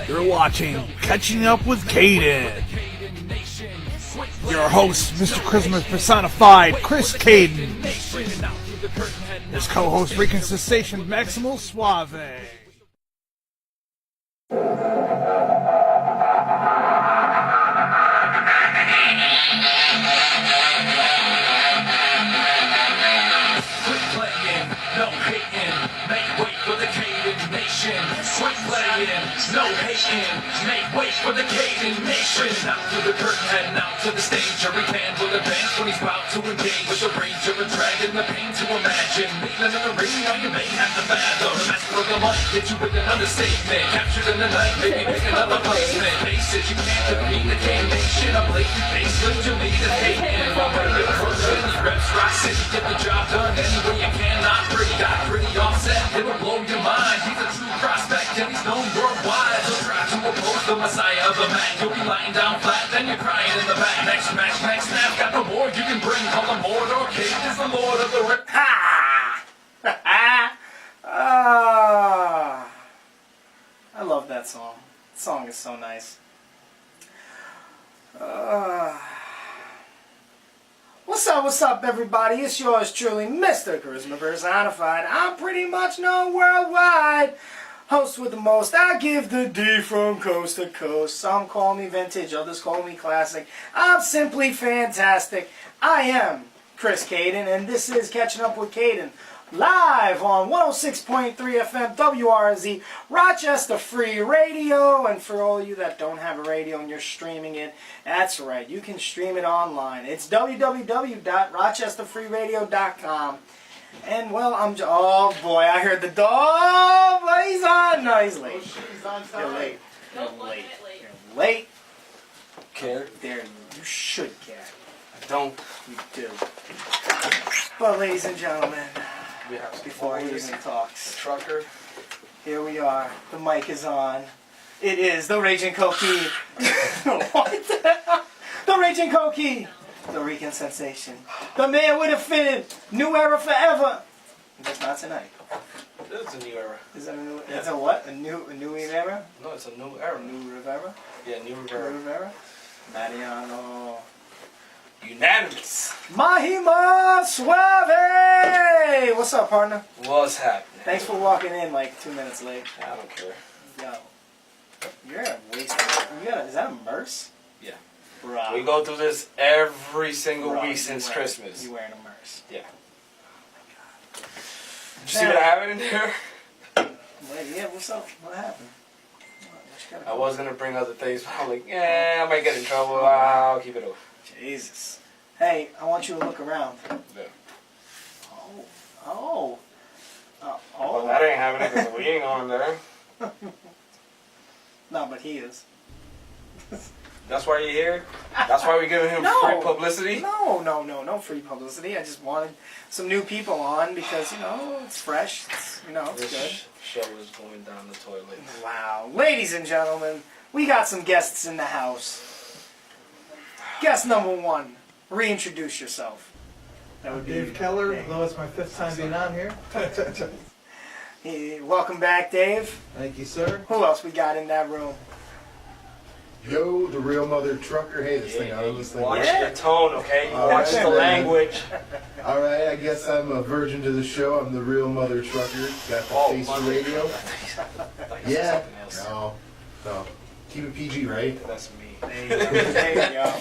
You're watching Catching Up with Cayden. Your host, Mr. Christmas personified, Chris Cayden. His co-host, Freaking Sensation, Maximal Suave. No hating, make way for the Cayden nation. Out to the curtain, heading out to the stage. Every can will advance when he's about to engage with the rage of a dragon, the pain to imagine. Kneeling in the ring, now you may have to fathom. The master of the mic, hit you with an understatement. Captured in the night, maybe pick another placement. Faces, you can't defeat the Cayden nation. A blatant faceless, you need a hating. While we're the first in these reps, rock city, get the job done any way you can. Not pretty, got pretty offset, it'll blow your mind. He's a true prospect and he's known worldwide. So try to oppose the messiah of the man. You'll be lying down flat, then you're crying in the back. Next match, next snap, got the more you can bring. Call him Mordor, Cayden is the lord of the ring. Ha! I love that song. The song is so nice. What's up, everybody? It's yours truly, Mr. Charisma Personified. I'm pretty much known worldwide. Host with the most, I give the D from coast to coast. Some call me vintage, others call me classic. I'm simply fantastic. I am Chris Cayden, and this is Catching Up with Cayden, live on 106.3 FM WRZ, Rochester Free Radio. And for all of you that don't have a radio and you're streaming it, that's right, you can stream it online. It's www.rochesterfreeradio.com. And well, oh boy, I heard the dog. But he's on. No, he's late. He's on time. You're late. Don't You're look late. at late. You're late. Care? There, you should care. I don't. You do. But ladies and gentlemen, We have before he even the talks, trucker. here we are. The mic is on. It is the Raging Cokie. What the hell? The Raging Cokie. The Rican Sensation. The man with a fin. New era forever. That's not tonight. It's a new era. Is that a new? Yeah. It's a what? A new era? No, it's a new era. New Rivera? Yeah, new New era. Rivera? Mariano. Unanimous. Mahima Suave! What's up, partner? What's happening? Thanks for walking in like 2 minutes late. I don't care. Yo. You're a waste. Is that a Merce? Yeah. Bruh. We go through this every single Bruh, week you since wearing- Christmas. You wearing a Merce. Yeah. Did you see what I have in there? Wait, yeah, what's up? What happened? What you gotta I go? was gonna bring other things, but I'm like, I might get in trouble. I'll keep it away. Jesus. Hey, I want you to look around. Yeah. Oh. Well, that ain't happening because we ain't going there. No, but he is. That's why you're here? That's why we're giving him No. free publicity? No free publicity. I just wanted some new people on because, it's fresh. It's good. This show is going down the toilet. Wow. Ladies and gentlemen, we got some guests in the house. Guest number one, reintroduce yourself. That would be Dave Keller, Dave. though it's my 5th time being on here. Welcome back, Dave. Thank you, sir. Who else we got in that room? Yo, the real mother trucker. Hey, this thing, I was listening. Watch Yeah. your tone, okay? All Watch right, the man. language. All right, I guess I'm a virgin to the show. I'm the real mother trucker. Got the face mother. radio. I thought you said Yeah. something else. No. Keep it PG, right? That's me. There you go.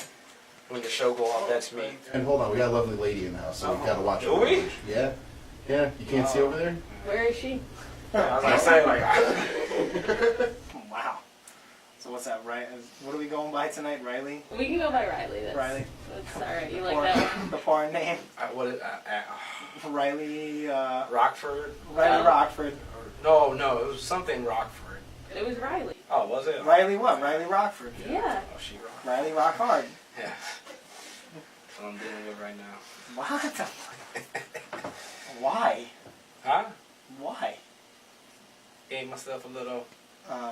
When the show go off, that's me. And hold on, we got a lovely lady in the house, so we gotta watch Do our we? language. Yeah. Yeah. You can't see over there? Where is she? I was gonna say, Wow. So what's that, right? What are we going by tonight, Riley? We can go by Riley. Riley. That's alright. You like that one? The foreign name? what is Riley, Rockford? Riley Rockford. No, it was something Rockford. It was Riley. Oh, was it? Riley what? Riley Rockford. Yeah. Oh, she rocked. Riley Rock Hard. Yeah. That's what I'm dealing with right now. What? Why? Huh? Why? Gave myself a little.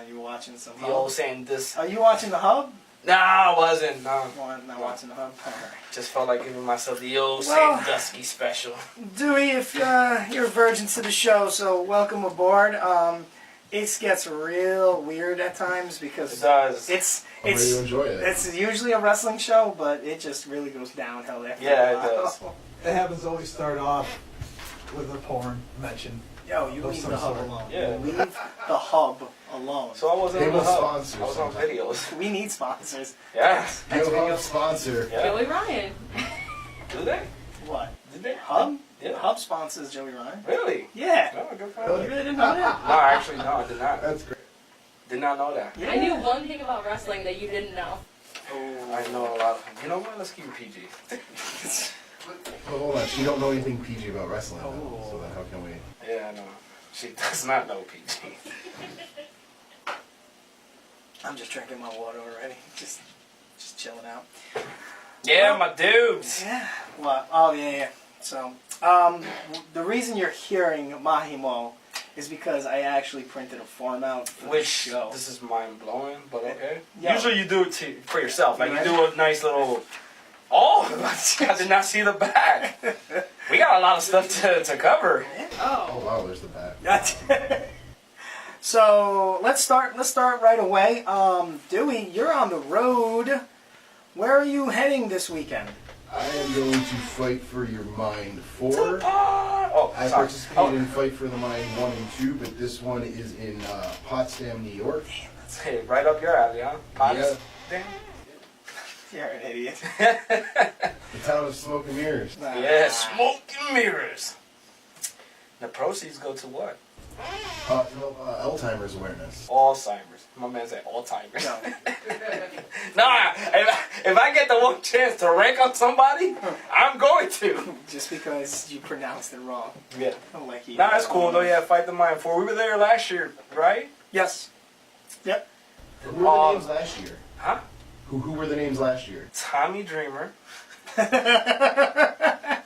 You watching some The Hub? old saying this. Are you watching the Hub? No, I wasn't. No. Not watching the Hub? Alright. Just felt like giving myself the old Well- Sandusky special. Dewey, if you're a virgin to the show, so welcome aboard. it gets real weird at times It because does. it's I'm ready to enjoy it. it's usually a wrestling show, but it just really goes downhill after Yeah, a it while. does. It happens always start off with a porn mention. Yo, you Of leave some the hub sort. alone. Yeah. Leave the hub alone. So I wasn't They on the will hub. sponsor I was on sometime. videos. We need sponsors. Yeah. Yo, hub sponsor. Yeah. Joey Ryan. Do they? What? Did they? Hub? Yeah. Hub sponsors Joey Ryan. Really? Yeah. Oh, good for You him. really didn't know that? No, actually, no, I did not. That's great. Did not know that. Yeah. I knew one thing about wrestling that you didn't know. I know a lot. You know what? Let's keep it PG. But hold on, she don't know anything PG about wrestling, though, Oh. so then how can we? Yeah, I know. She does not know PG. I'm just drinking my water already. Just chilling out. Yeah, my dudes. Yeah. What? Oh, yeah. So, the reason you're hearing Mahimo is because I actually printed a form out for the Which, show. this is mind blowing, but okay. Yeah. Usually you do it for yourself. Like, you Right. do a nice little. Oh, I did not see the back. We got a lot of stuff to cover. Oh Oh. wow, there's the back. So let's start right away. Dewey, you're on the road. Where are you heading this weekend? I am going to fight for your mind 4. Oh, I sorry. participated in Fight for the Mind 1 and 2, but this one is in Potsdam, New York. Hey, right up your alley, huh? Pots? You're an idiot. The town of Smoke and Mirrors. Yeah, smoke and mirrors. The proceeds go to what? Alzheimer's awareness. Alzheimer's. My man said Alzheimer's. No. Nah, if I get the one chance to rank on somebody, I'm going to. Just because you pronounced it wrong. Yeah. Like you. Nah, that's cool though. Yeah, Fight the Mind 4. We were there last year, right? Yes. Yep. Who were the names last year? Huh? Who were the names last year? Tommy Dreamer.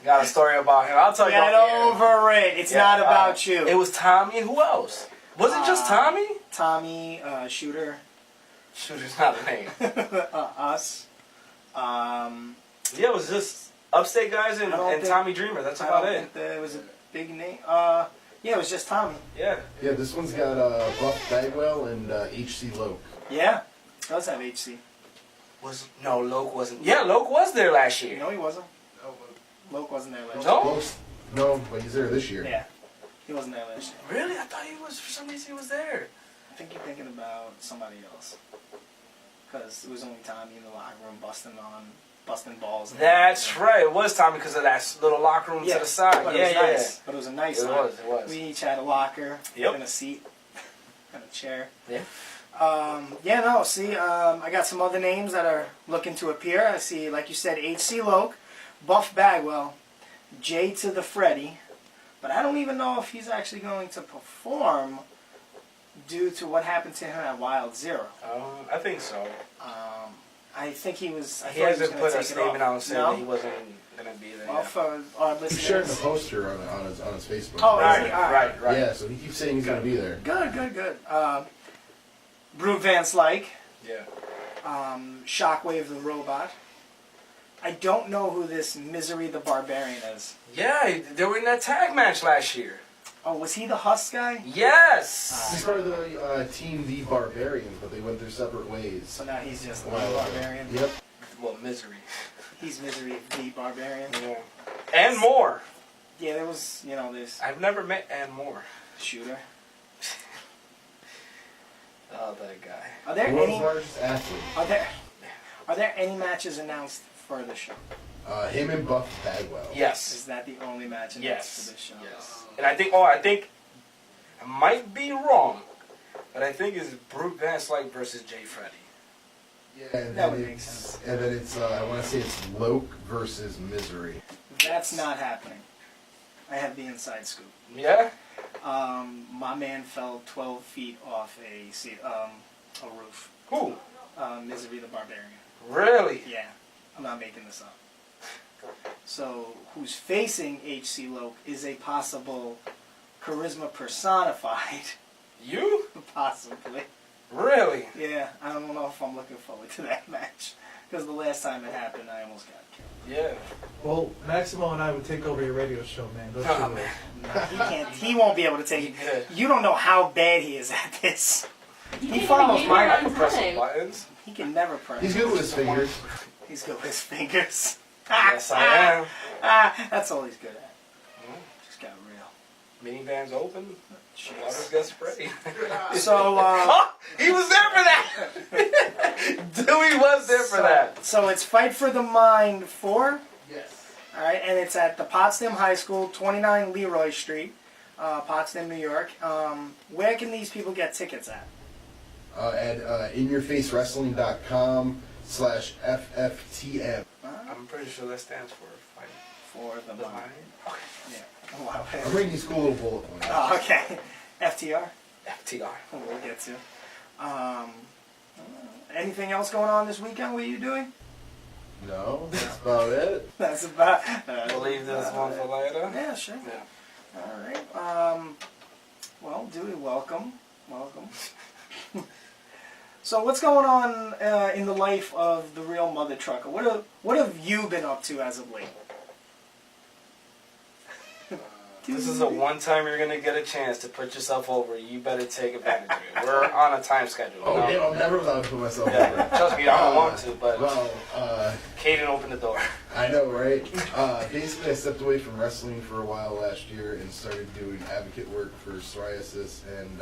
Got a story about him. I'll tell you. Get off the air. over it. It's Yeah, not about you. It was Tommy and who else? Was it just Tommy? Tommy, Shooter, Shooter's not a name. us. Yeah, it was just Upstate guys and, I don't and think- Tommy Dreamer. That's I about don't it. think there was a big name. Yeah, it was just Tommy. Yeah. Yeah, this one's got Buff Bagwell and H.C. Loke. Yeah. Does have HC. No, Loke wasn't. Yeah, Loke was there last year. No, he wasn't. Loke wasn't there last No? Loke's- No, but he's there this year. year. Yeah. He wasn't there last year. Really? I thought he was. For some reason, he was there. I think you're thinking about somebody else. Because it was only Tommy in the locker room busting balls. That's right. It was Tommy because of that little locker room Yeah, to the side. but Yeah, it was yeah, nice. But it was a nice It locker. was, it was. We each had a locker Yep. and a seat and a chair. Yeah. I got some other names that are looking to appear. I see, like you said, H.C. Loke, Buff Bagwell, J to the Freddy, but I don't even know if he's actually going to perform due to what happened to him at Wild Zero. I think so. I think he was. I He thought hasn't was put gonna a take it statement off. out and said No? that he wasn't going to be there. Well, yet. for our He's sharing the listeners. poster on his Facebook. Oh, Right, is he? All right. right. Yeah, so he keeps saying he's going to be there. Good. Brute Van Slyke. Yeah. Shockwave the Robot. I don't know who this Misery the Barbarian is. Yeah, they were in that tag match last year. Oh, was he the Husk guy? Yes. He's part of the Team The Barbarians, but they went their separate ways. So now he's just the Wow. Barbarian. Yep. Well, Misery. He's Misery the Barbarian. Yeah. And more. Yeah, there was, this I've never met and more. Shooter. Oh, that guy. Are there The world's any? largest athlete. Are there any matches announced for the show? Him and Buff Bagwell. Yes. Is that the only match announced Yes. for this show? Yes. And I think I might be wrong, but I think it's Brute Van Slyke versus Jay Freddy. Yeah, and That then would make it's- sense. And then it's, I want to say it's Loke versus Misery. That's not happening. I have the inside scoop. Yeah? My man fell 12 feet off a roof. Who? Misery the Barbarian. Really? Yeah, I'm not making this up. So, who's facing H.C. Loke is a possible charisma personified. You? Possibly. Really? Yeah, I don't know if I'm looking forward to that match. Because the last time it happened, I almost got killed. Yeah. Well, Maximo and I would take over your radio show, man. Don't Oh, you man. No, he can't. He won't be able to take He it. could. You don't know how bad he is at this. He follows can't my even I get can it press on some time. buttons. He can never press. He's good with his fingers. He's good with his fingers. Yes, I am. That's all he's good at. Just got real. Minivans open. Waters get sprayed. So, Oh, he was there for that. Dewey was there for that. So it's Fight for the Mind 4. Yes. All right, and it's at the Potsdam High School, 29 Leroy Street, Potsdam, New York. Where can these people get tickets at? At inyourfacerwrestling.com/FFTM. I'm pretty sure that stands for fight For the the mind. mind. Okay. Yeah. Wow. I'm bringing these cool little bullet points. Oh, okay. FTR. FTR. We'll get to. Anything else going on this weekend? What are you doing? No, that's about it. That's about. We'll leave this one for later. Yeah, sure. Yeah. All right. Well, Dewey, welcome. Welcome. So what's going on in the life of the real mother trucker? What have you been up to as of late? This is the one time you're gonna get a chance to put yourself over. You better take advantage of it. We're on a time schedule. Oh, No. damn, I'm never allowed to put myself Yeah, over. trust me, I don't want to, but Well, Cayden opened the door. I know, right? Basically, I stepped away from wrestling for a while last year and started doing advocate work for psoriasis and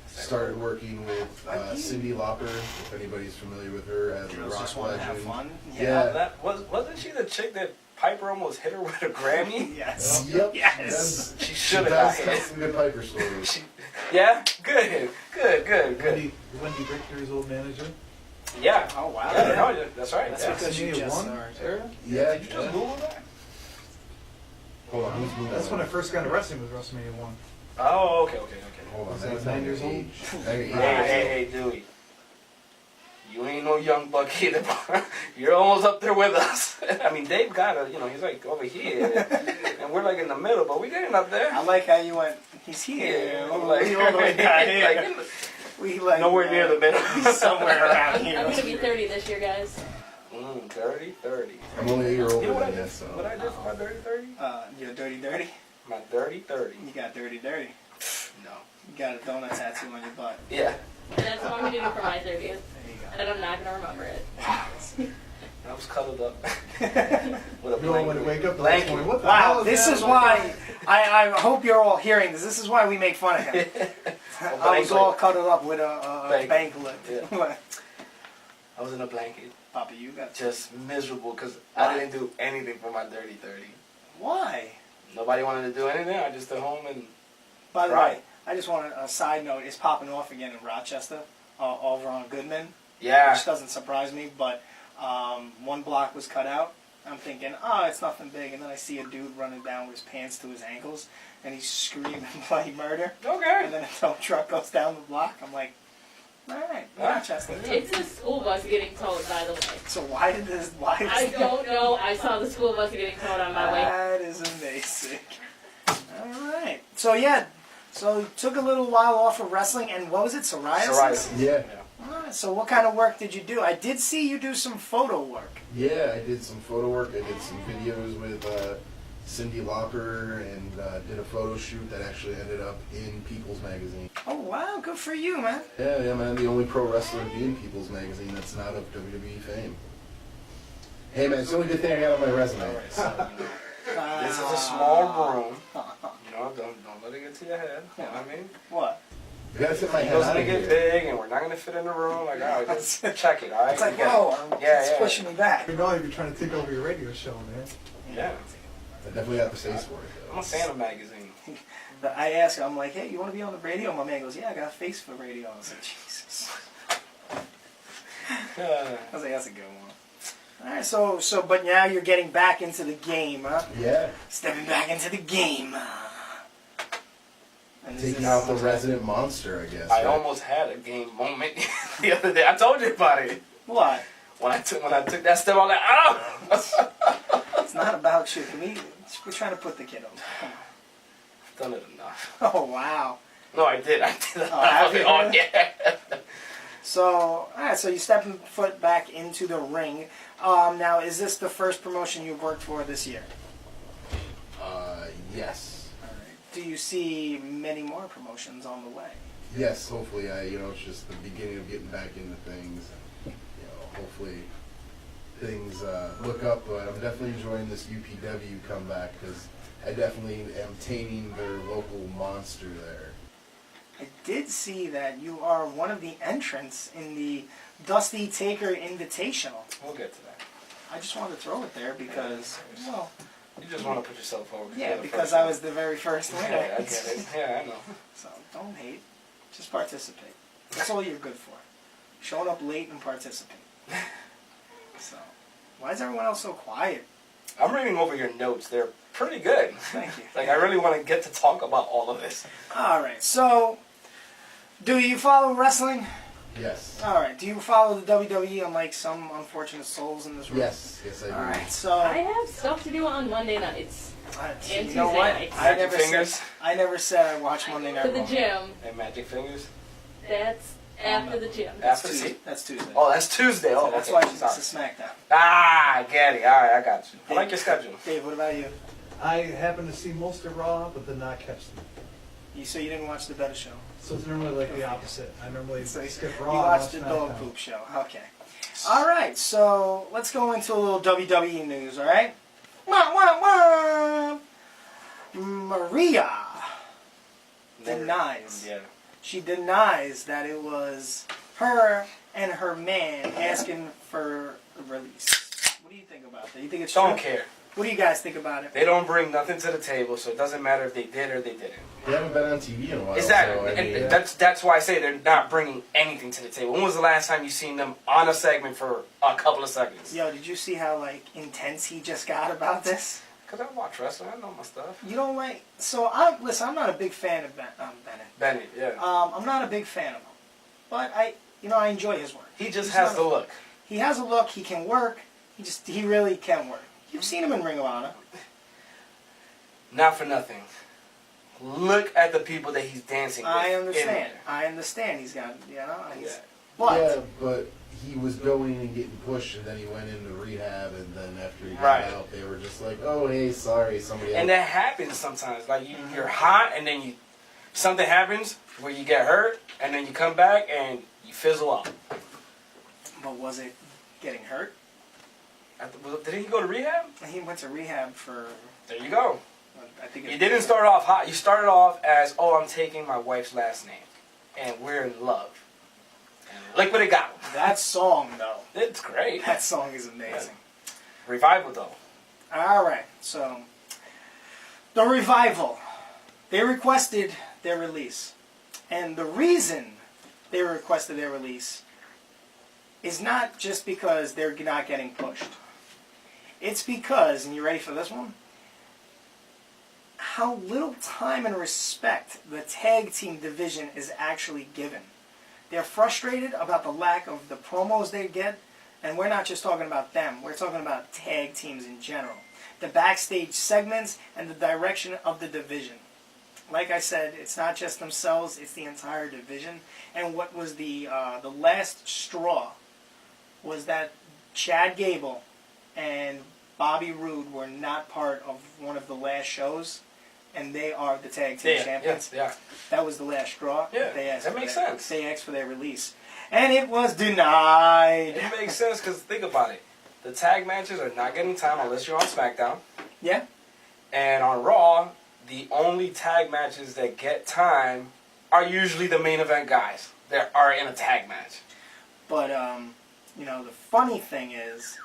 started working with Cyndi Lauper, if anybody's familiar with her as a Girls rock just want to have legend. fun. Yeah. That wasn't she the chick that Piper almost hit her with a Grammy? Yes. Yep. Yes. She She should have does got tell it. some good Piper stories. Yeah, good. Wendy Richter's old manager. Yeah. Oh wow. Yeah, no, that's right. That's yeah. because you WrestleMania just 1 started. era? Yeah. Did you just Google that? Hold on, who's moving? That's when I first got into wrestling, was WrestleMania 1. Oh, okay. Hold on, Was I that's 9 not years your old? age. Now you're 8 Hey, Dewey. You ain't no young buck either. You're almost up there with us. I mean, Dave got it. He's like over here, and we're like in the middle, but we getting up there. I like how you went. He's here. Yeah, all like, the way down here. like We like nowhere near the middle. He's somewhere around I'm here. gonna be 30 this year, guys. 30. I'm only a year older You know what I than did? you, so. What I did for my 30? You're dirty. My 30. You got dirty. No. You got a donut tattoo on your butt. Yeah. And that's what I'm gonna do for my 30th. There you And I'm not gonna remember it. I was cuddled up with a You all blanket. want to wake up the Blanket. next morning. What the Wow, hell this that? is why I hope you're all hearing this. This is why we make fun of him. I was all cuddled up with a banklet. Yeah. I was in a blanket, Papa, you got just miserable because I didn't do anything for my 30. Why? Nobody wanted to do anything. I just stayed home and By the Right. way, I just want a side note. It's popping off again in Rochester, over on Goodman, yeah. which doesn't surprise me. But one block was cut out. I'm thinking, oh, it's nothing big, and then I see a dude running down with his pants to his ankles, and he's screaming bloody murder. Okay. And then a tow truck goes down the block. I'm like, all right, Rochester. It's a school bus getting towed, by the way. So why did this? Why is I don't know. I saw the school bus getting towed on my way. That is amazing. All right. So yeah. So you took a little while off of wrestling, and what was it? Psoriasis. Yeah. All right, so what kind of work did you do? I did see you do some photo work. Yeah, I did some photo work. I did some videos with Cyndi Lauper and did a photo shoot that actually ended up in People's Magazine. Oh wow, good for you, man. Yeah, man, the only pro wrestler to be in People's Magazine that's not of WWE fame. Hey, man, it's the only good thing I got on my resume. This is a small room. Don't let it get to your head. You know what I mean? What? I gotta fit my It head goes out to of get here. big, and we're not gonna fit in the room. Like, all right, just check it. All right. It's like, You get whoa, it. Yeah, it's yeah. pushing me back. You know, you're trying to take over your radio show, man. Yeah. I definitely got the face for it, I'm though. a fan of magazine. I asked her, I'm like, hey, you want to be on the radio? My man goes, yeah, I got a face for radio. I was like, Jesus. I was like, that's a good one. All right, so, but now you're getting back into the game, huh? Yeah, Stepping back into the game. And this taking is- out the resident monster, I guess. I right? almost had a game moment the other day. I told you about it. What? When I took that step, I was like, oh! It's not about you. We're trying to put the kid on. Come Done it enough. on. Oh, wow. No, I did. have you Oh, really? yeah. So, all right, so you stepping foot back into the ring. Now, is this the first promotion you've worked for this year? Yes. All right. Do you see many more promotions on the way? Yes, hopefully. It's just the beginning of getting back into things. And, hopefully things look up. But I'm definitely enjoying this UPW comeback because I definitely am taming their local monster there. I did see that you are one of the entrants in the Dusty Taker Invitational. We'll get to that. I just wanted to throw it there because, well, You just want to put yourself forward. yeah, you're the because first I one. was the very first winner. Yeah, I get it. Yeah, I know. So don't hate, just participate. That's all you're good for. Showing up late and participate. So, why is everyone else so quiet? I'm reading over your notes. They're pretty good. Thank you. Like, I really want to get to talk about all of this. All right, so, do you follow wrestling? Yes. All right, do you follow the WWE unlike some unfortunate souls in this room? Yes, I do. All right, so, I have stuff to do on Monday nights. you and know Tuesday what? nights. Magic fingers? I never said I watch Monday Night To the Raw. gym. And magic fingers? That's after the gym. After Tuesday. see? That's Tuesday. Oh, that's Tuesday. Oh, So that's okay. why she's Sorry. to SmackDown. Ah, I get it. All right, I got you. I like your schedule. Dave, what about you? I happen to see most of Raw, but did not catch them. So you didn't watch the Better Show? So it's normally like the opposite. I normally So skip you Raw. watched the and Dog SmackDown. Poop Show. Okay. All right, so let's go into a little WWE news, all right? Wah, wah, wah. Maria denies. Yeah. She denies that it was her and her man asking for a release. What do you think about that? You think it's Don't true? care. What do you guys think about it? They don't bring nothing to the table, so it doesn't matter if they did or they didn't. They haven't been on TV in a while. Exactly. So, I mean, And that's why I say they're not bringing anything to the table. When was the last time you seen them on a segment for a couple of seconds? Yo, did you see how intense he just got about this? Because I watch wrestling. I know my stuff. You don't like. So listen. I'm not a big fan of Bennett. Bennett, yeah. I'm not a big fan of him, but I enjoy his work. He just He's has not the a- look. He has a look. He can work. He really can work. You've seen him in Ring of Honor. Not for nothing. Look at the people that he's dancing with. I in understand. there. I understand. He's got. Yeah. But yeah, but he was going and getting pushed, and then he went into rehab, and then after he got Right. out, they were just like, "Oh, hey, sorry, somebody else." And that happens sometimes. Like you're hot, and then something happens where you get hurt, and then you come back and you fizzle out. was it getting hurt? Did he go to rehab? He went to rehab for. There you go. I think You didn't start off hot. You started off as, oh, I'm taking my wife's last name, and we're in love. And look what it got. That song though. It's great. That song is amazing. Revival though. All right, so the Revival, they requested their release, and the reason they requested their release is not just because they're not getting pushed. It's because, and you ready for this one? How little time and respect the tag team division is actually given. They're frustrated about the lack of the promos they get, and we're not just talking about them. We're talking about tag teams in general. The backstage segments and the direction of the division. Like I said, it's not just themselves, it's the entire division. And what was the last straw was that Chad Gable and Bobby Roode were not part of one of the last shows, and they are the tag team champions. Yeah. That was the last straw. Yeah, They asked that for makes their- sense. They asked for their release. And it was denied. It makes sense because think about it. The tag matches are not getting time unless you're on SmackDown. Yeah? And on Raw, the only tag matches that get time are usually the main event guys that are in a tag match. But, the funny thing is,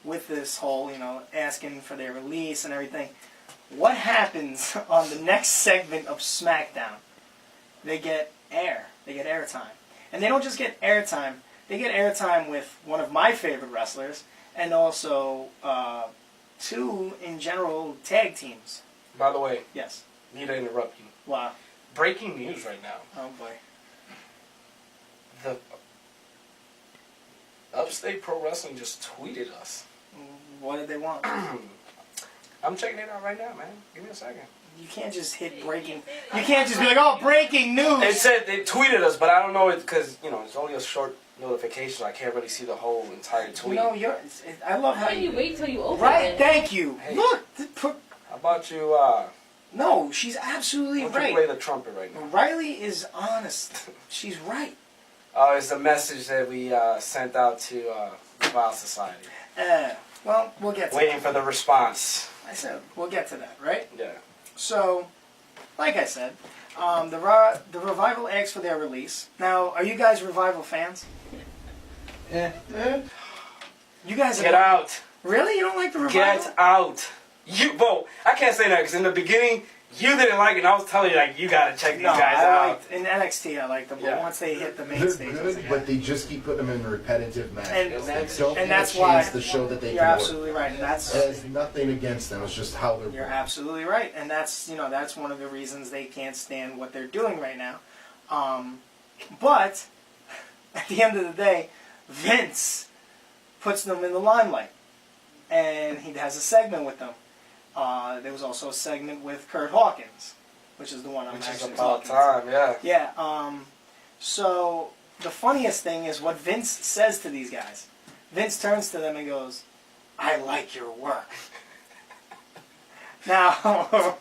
with this whole, asking for their release and everything, what happens on the next segment of SmackDown? They get air. They get airtime. And they don't just get airtime. They get airtime with one of my favorite wrestlers and also two, in general, tag teams. By the way, Yes. need to interrupt you. Wow. Breaking news right now. Oh, boy. The Upstate Pro Wrestling just tweeted us. What did they want? I'm checking it out right now, man. Give me a second. you can't just hit breaking. You can't just be like, oh, breaking news. They said they tweeted us, but I don't know it because it's only a short notification. I can't really see the whole entire tweet. I love how Why do you wait till you open Right, it? thank you. Hey. Look, How about you? no, she's absolutely Why don't you right. play the trumpet right now? Riley is honest. She's right. It's the message that we sent out to the Vile Society. Well, we'll get to Waiting that. for the response. I said we'll get to that, right? Yeah. So, like I said, the Revival asks for their release. Now, are you guys Revival fans? You guys Get out. Really? You don't like the Revival? Get out. I can't say that because in the beginning you didn't like it. And I was telling you like you gotta check these No, guys I out. liked in NXT. I like them, but Yeah. once they hit the main They're stage, good, yeah. but they just keep putting them in repetitive matches. And They don't and get that's a chance why to show that they you're can work. absolutely right, and that's It has nothing against them. It's just how they're you're booked. absolutely right, and that's that's one of the reasons they can't stand what they're doing right now. But at the end of the day, Vince puts them in the limelight, and he has a segment with them. There was also a segment with Kurt Hawkins, which is the one I'm Which is actually about talking time, yeah. Yeah. So the funniest thing is what Vince says to these guys. Vince turns to them and goes, "I like your work." Now,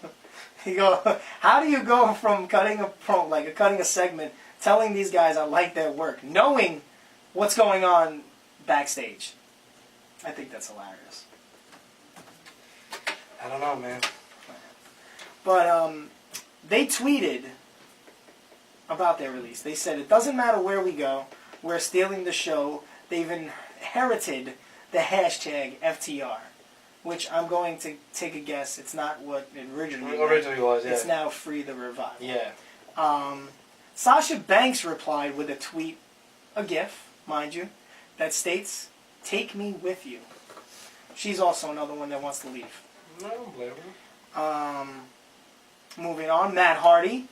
he go, how do you go from cutting a segment, telling these guys I like their work, knowing what's going on backstage? I think that's hilarious. I don't know, man. But they tweeted about their release. They said, it doesn't matter where we go, we're stealing the show. They've inherited the hashtag FTR, which I'm going to take a guess, it's not what it originally was, yeah. It's now Free the Revival. Yeah. Sasha Banks replied with a tweet, a GIF, mind you, that states, "Take me with you." She's also another one that wants to leave. No, I don't blame her. Moving on, Matt Hardy,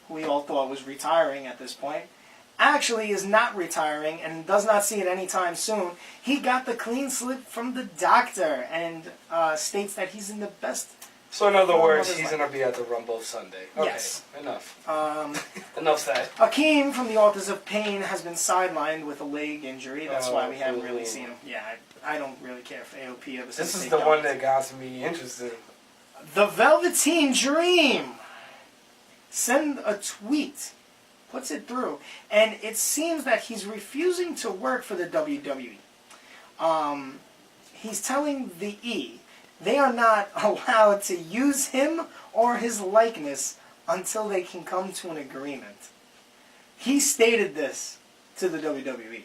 who we all thought was retiring at this point, actually is not retiring and does not see it anytime soon. He got the clean slip from the doctor and states that he's in the best. So in other form words, of his he's life. going to be at the Rumble Sunday. Okay, Yes. enough. Enough said. Akeem from the Authors of Pain has been sidelined with a leg injury. That's why we haven't really boo. seen him. Yeah, I don't really care for AOP ever since This is they the dumped. one that got me interested. The Velveteen Dream send a tweet, puts it through, and it seems that he's refusing to work for the WWE. He's telling the E they are not allowed to use him or his likeness until they can come to an agreement. He stated this to the WWE.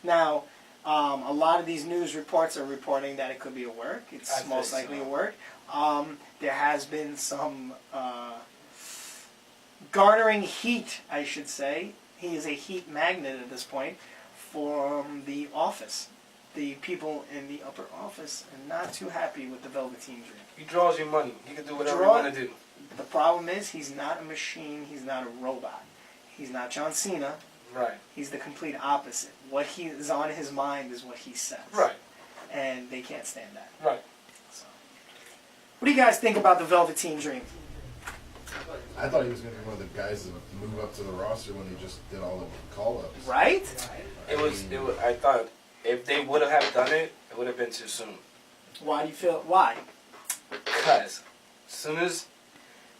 Now, a lot of these news reports are reporting that it could be a work. It's I most think likely so. a work. There has been some garnering heat, I should say. He is a heat magnet at this point from the office. The people in the upper office are not too happy with the Velveteen Dream. He draws you money. He can do whatever he Draw- want to do. The problem is he's not a machine. He's not a robot. He's not John Cena. Right. He's the complete opposite. What he is on his mind is what he says. Right. And they can't stand that. Right. So. What do you guys think about the Velveteen Dream? I thought he was going to be one of the guys that would move up to the roster when they just did all the call-ups. Right? It was. I thought if they would have done it, it would have been too soon. Why do you feel? Why? Because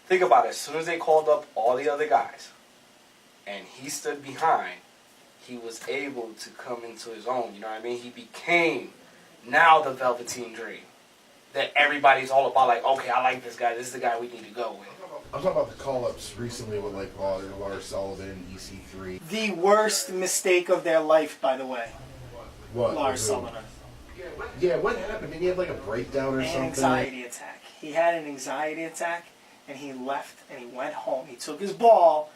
think about it, as soon as they called up all the other guys, and he stood behind, he was able to come into his own. You know what I mean? He became now the Velveteen Dream. That everybody's all about, like, okay, I like this guy. This is the guy we need to go with. I'm talking about the call-ups recently with like Lars Sullivan, EC3. The worst mistake of their life, by the way. What? Lars Who? Sullivan. Yeah, what happened? Did he have like a breakdown or An something? anxiety attack. He had an anxiety attack, and he left, and he went home. He took his ball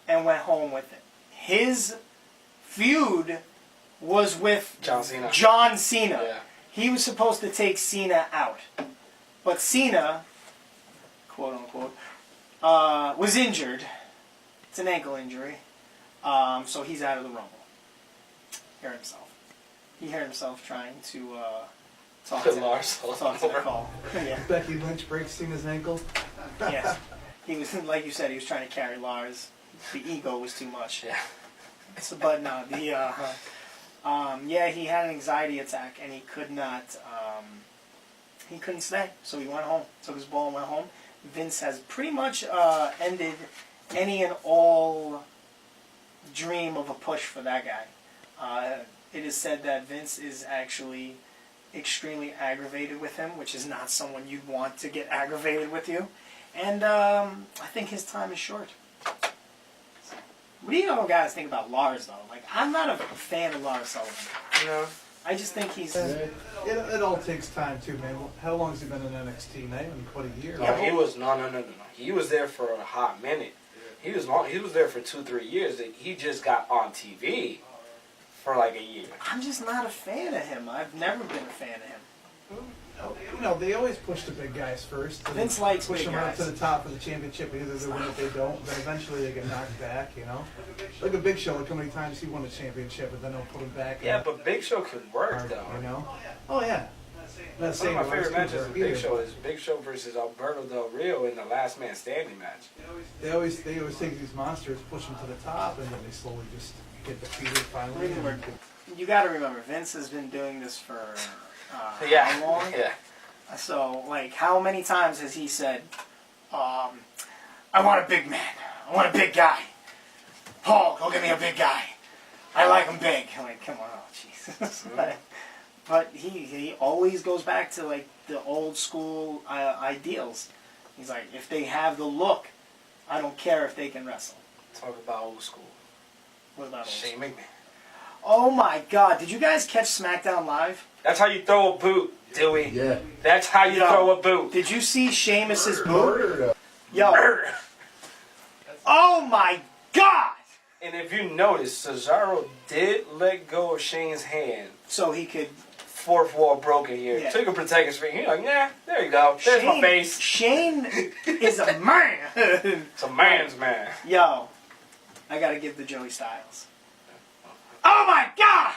and went home with it. His feud was with John Cena. John Cena. Yeah. He was supposed to take Cena out. But Cena, quote unquote, was injured. It's an ankle injury. So he's out of the Rumble. He hurt himself trying to Talk Put to, Lars talk to Nicole. Yeah. Becky Lynch breaks Cena's ankle. Yes. He was, like you said, he was trying to carry Lars. The ego was too much. Yeah. So, but no, yeah, he had an anxiety attack and he could not, he couldn't stay. So he went home, took his ball and went home. Vince has pretty much ended any and all dream of a push for that guy. It is said that Vince is actually extremely aggravated with him, which is not someone you'd want to get aggravated with you. And I think his time is short. What do you all guys think about Lars, though? Like, I'm not a fan of Lars Sullivan. You know? I just think he's... It all takes time too, man. How long has he been in NXT? Not even quite a year. No, he was no. He was there for a hot minute. He was there for 2-3 years. He just got on TV for like a year. I'm just not a fan of him. I've never been a fan of him. You know, they always push the big guys first. Vince likes push big them up guys. to the top of the championship. Either they win or they don't. Then eventually they get knocked back. You know, like a Big Show. Like how many times he won a championship, but then they'll put him back. Yeah, but Big Show can work Hard, though. you know. Oh yeah. Not One saying of my favorite Lars matches can in work Big Show either, is Big Show versus Alberto Del Rio in the Last Man Standing match. They always take these monsters, push them to the top, and then they slowly just get defeated finally. You got to remember, Vince has been doing this for Yeah. how long? Yeah. So, like, how many times has he said, I want a big man. I want a big guy. Paul, go get me a big guy. I like him big. I'm like, come on, oh, Jesus. But he always goes back to, like, the old school ideals. He's like, if they have the look, I don't care if they can wrestle. Talk about old school. What about old Shane school? McMahon. Oh, my God. Did you guys catch SmackDown Live? That's how you throw a boot, Dewey. Yeah. That's how you Yo. throw a boot. Did you see Sheamus's boot? Murdered. Yo. Oh, my God. And if you notice, Cesaro did let go of Shane's hand. So he could... Fourth wall broken here. Yeah. So he could protect his finger. He's like, nah, there you go. There's my face. Shane is a man. It's a man's man. Yo, I gotta give the Joey Styles. Oh my God!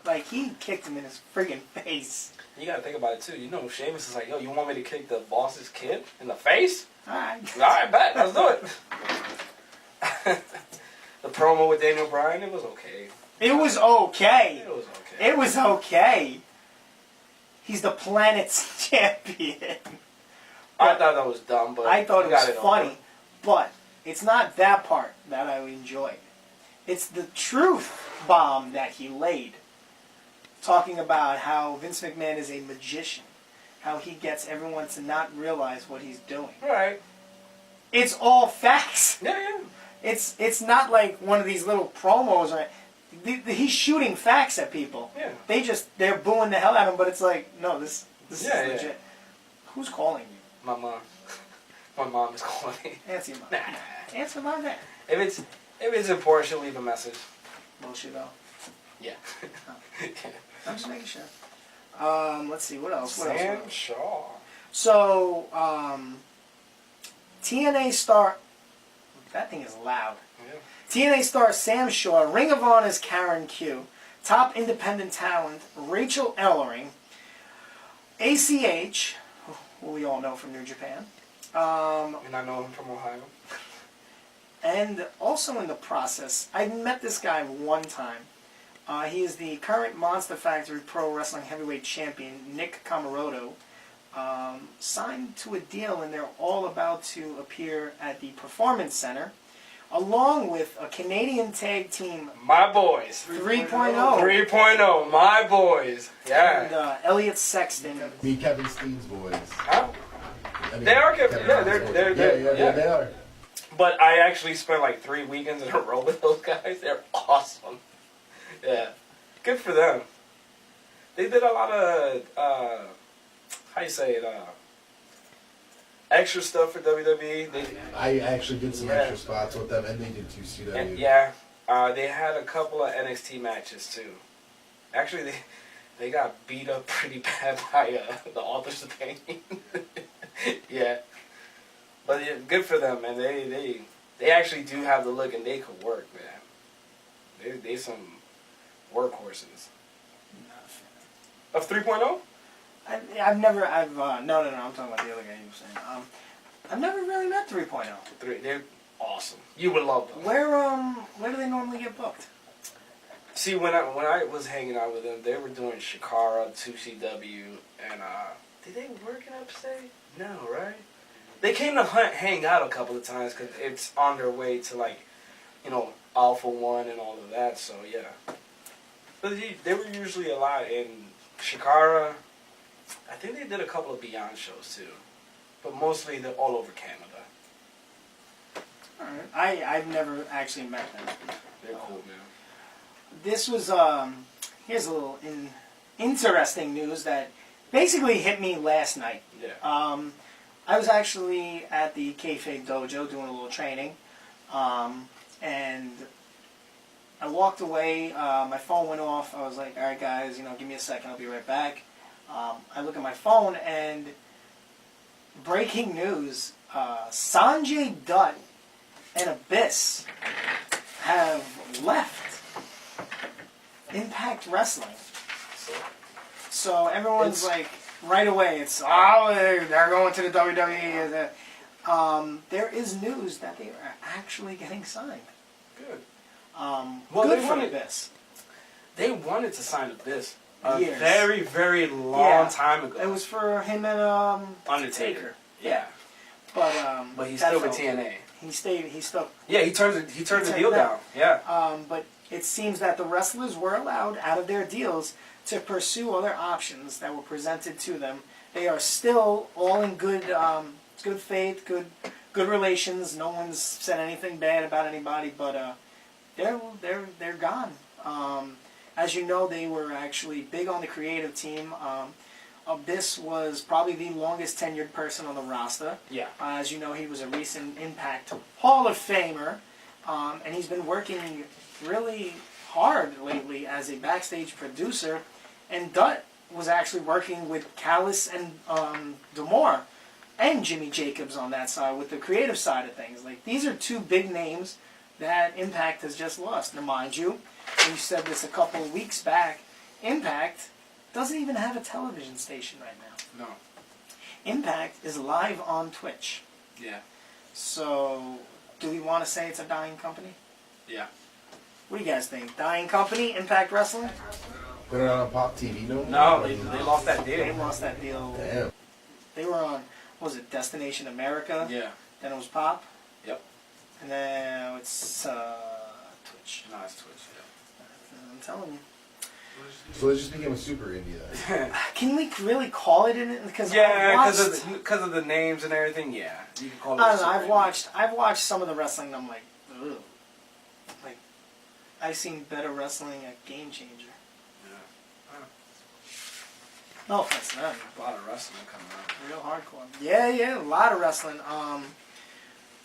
Like, he kicked him in his friggin' face. You gotta think about it too. You know, Sheamus is like, yo, you want me to kick the boss's kid in the face? Alright. Alright, bet. Let's do it. The promo with Daniel Bryan, it was okay. It was okay. It was okay. It was okay. He's the planet's champion. I thought that was dumb, but I thought it you got was over. funny. But it's not that part that I enjoyed. It's the truth bomb that he laid. Talking about how Vince McMahon is a magician. How he gets everyone to not realize what he's doing. Alright. It's all facts. Yeah. It's not like one of these little promos. Or he's shooting facts at people. Yeah. They're booing the hell out of him, but it's like, no, this Yeah, is yeah. legit. Who's calling you? My mom. My mom is calling me. Answer your mom. Nah. Answer my man. If it's important, she'll leave a message. Bullshit though. Yeah. I'm just making sure. Let's see, what else? What Sam else? Shaw. So, TNA star... That thing is loud. Yeah. TNA star Sam Shaw, Ring of Honor's Karen Q, top independent talent Rachel Ellering, ACH, who we all know from New Japan, And I know him from Ohio. and also in the process, I met this guy one time. He is the current Monster Factory Pro Wrestling Heavyweight Champion, Nick Camaroto, signed to a deal, and they're all about to appear at the Performance Center, along with a Canadian tag team My boys. 3.0 3.0. My boys. Yeah. and Elliot Sexton. Me, Kevin Steen's boys. Huh? I mean, They are Kevin- yeah, Hines' they're- boys. yeah. They are. But I actually spent like 3 weekends in a row with those guys. They're awesome. Yeah. Good for them. They did a lot of, how you say it, extra stuff for WWE. I actually did some Yeah. extra spots with them, and they did too, CW. And yeah, they had a couple of NXT matches too. Actually, they got beat up pretty bad by the Authors of Pain. Yeah, but yeah, good for them, man. They actually do have the look, and they could work, man. They some workhorses. Not a fan. Of 3.0? I've never, no, I'm talking about the other guy you were saying. I've never really met 3.0. They're awesome. You would love them. Where do they normally get booked? See, when I was hanging out with them, they were doing Shikara, 2CW, and did they work in upstate? No, right? They came to hang out a couple of times because it's on their way to, like, you know, Alpha One and all of that. So yeah, but they were usually a lot in Shikara. I think they did a couple of Beyond shows too, but mostly they're all over Canada. Alright. I've never actually met them. They're cool, man. This was, here's a little interesting news that basically hit me last night. Yeah. I was actually at the Kayfabe Dojo doing a little training, and I walked away, my phone went off, I was like, alright guys, give me a second, I'll be right back. I look at my phone, and breaking news, Sanjay Dutt and Abyss have left Impact Wrestling. So everyone's like, right away, it's, they're going to the WWE. There is news that they are actually getting signed. Good. Well, good for Abyss. They wanted to sign Abyss Years. very, very long time ago. It was for him and Undertaker. Yeah. But he's that still with fell through. TNA. He stuck. Yeah, he turned the deal down. Yeah. But it seems that the wrestlers were allowed out of their deals to pursue other options that were presented to them. They are still all in good faith, good relations. No one's said anything bad about anybody, but they're gone. As you know, they were actually big on the creative team. Abyss was probably the longest tenured person on the roster. Yeah. As you know, he was a recent Impact Hall of Famer, and he's been working really hard lately as a backstage producer. And Dutt was actually working with Callis and D'Amore and Jimmy Jacobs on that side with the creative side of things. Like, these are two big names that Impact has just lost. Now, mind you, we said this a couple of weeks back, Impact doesn't even have a television station right now. No. Impact is live on Twitch. Yeah. So, do we want to say it's a dying company? Yeah. What do you guys think? Dying company, Impact Wrestling? Put it on Pop TV, no? No, they lost that deal. They lost that deal. Damn. They were on, what was it, Destination America? Yeah. Then it was Pop? Yep. And then it's Twitch. No, it's Twitch, yeah. I'm telling you. So it just became a super indie then. Can we really call it in it? Because yeah, because of the names and everything. Yeah, you can call it. I don't know. I've watched some of the wrestling, and I'm like, ugh. Like, I've seen better wrestling at Game Changer. Yeah. No offense to them. A lot of wrestling coming out. Real hardcore. Yeah, a lot of wrestling.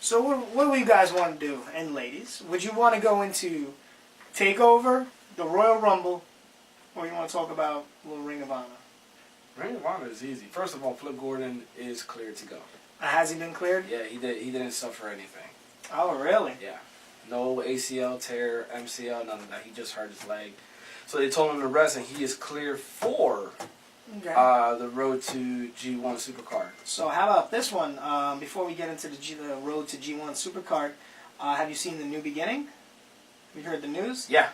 So what do you guys want to do? And ladies, would you want to go into TakeOver, the Royal Rumble, or you want to talk about a little Ring of Honor? Ring of Honor is easy. First of all, Flip Gordon is cleared to go. Has he been cleared? Yeah, he didn't suffer anything. Oh, really? Yeah. No ACL tear, MCL, none of that. He just hurt his leg. So they told him to rest, and he is clear for the road to G1 Supercard. So how about this one? Before we get into the road to G1 Supercard, have you seen The New Beginning? Have you heard the news? Yeah.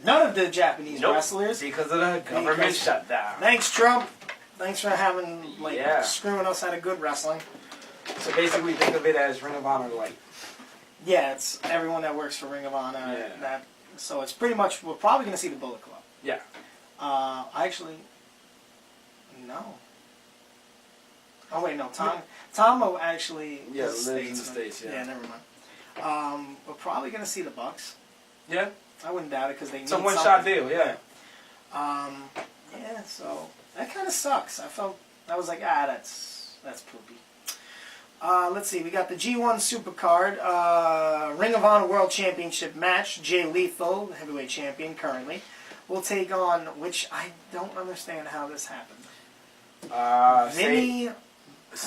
None of the Japanese Nope. wrestlers. Because of the government shutdown. Thanks, Trump. Thanks for having, screwing us out of good wrestling. So basically, think of it as Ring of Honor light. Yeah, it's everyone that works for Ring of Honor. Yeah. So it's pretty much, we're probably going to see the Bullet Club. Yeah. Actually, no. Oh, wait, no. Tom actually lives in the Statesman. States, yeah. Yeah, never mind. We're probably going to see the Bucks. Yeah. I wouldn't doubt it because they need It's a one-shot deal, yeah. Yeah, so that kind of sucks. I was like, that's poopy. Let's see, we got the G1 Supercard, Ring of Honor World Championship match. Jay Lethal, the heavyweight champion currently, will take on, which I don't understand how this happened. Vinny, how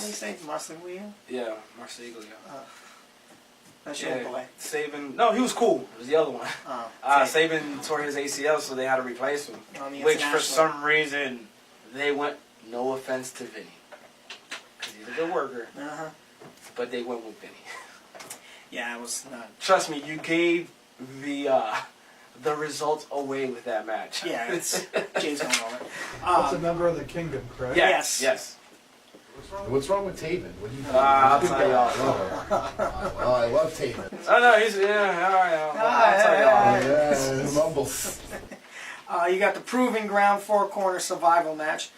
do you say it? Marsiglia? Yeah, Marsiglia. That's your boy. Saban, no, he was cool. It was the other one. Saban tore his ACL, so they had to replace him. Which, for some reason, they went No offense to Vinny, because he's a good worker, Uh-huh. but they went with Vinny. Yeah, it was not. Trust me, you gave the results away with that match. Yeah, it's Jay's going over. That's a member of the kingdom, correct? Yes. Yes. What's wrong with Taven? What do you? I'll tell y'all. Oh, I love Taven. Oh no, he's all right. I'll tell y'all. Yeah, mumbles. You got the Proving Ground four-corner survival match.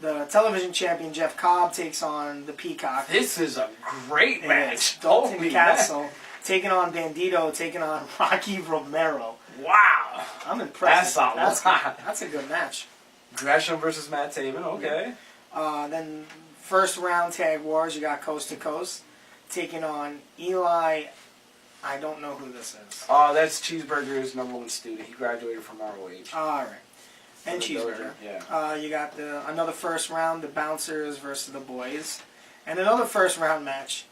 The television champion Jeff Cobb takes on the Peacock. This is a great match. Dalton Holy Castle taking on Bandito, taking on Rocky Romero. Wow. I'm impressed. That's a lot. That's a good match. Gresham versus Matt Taven. Okay. Then first round tag wars, you got Coast to Coast taking on Eli. I don't know who this is. That's Cheeseburger's #1 student. He graduated from ROH. All right. And From the Cheeseburger. Dojo, yeah. You got another first round, the Bouncers versus the Boys. And another first round match.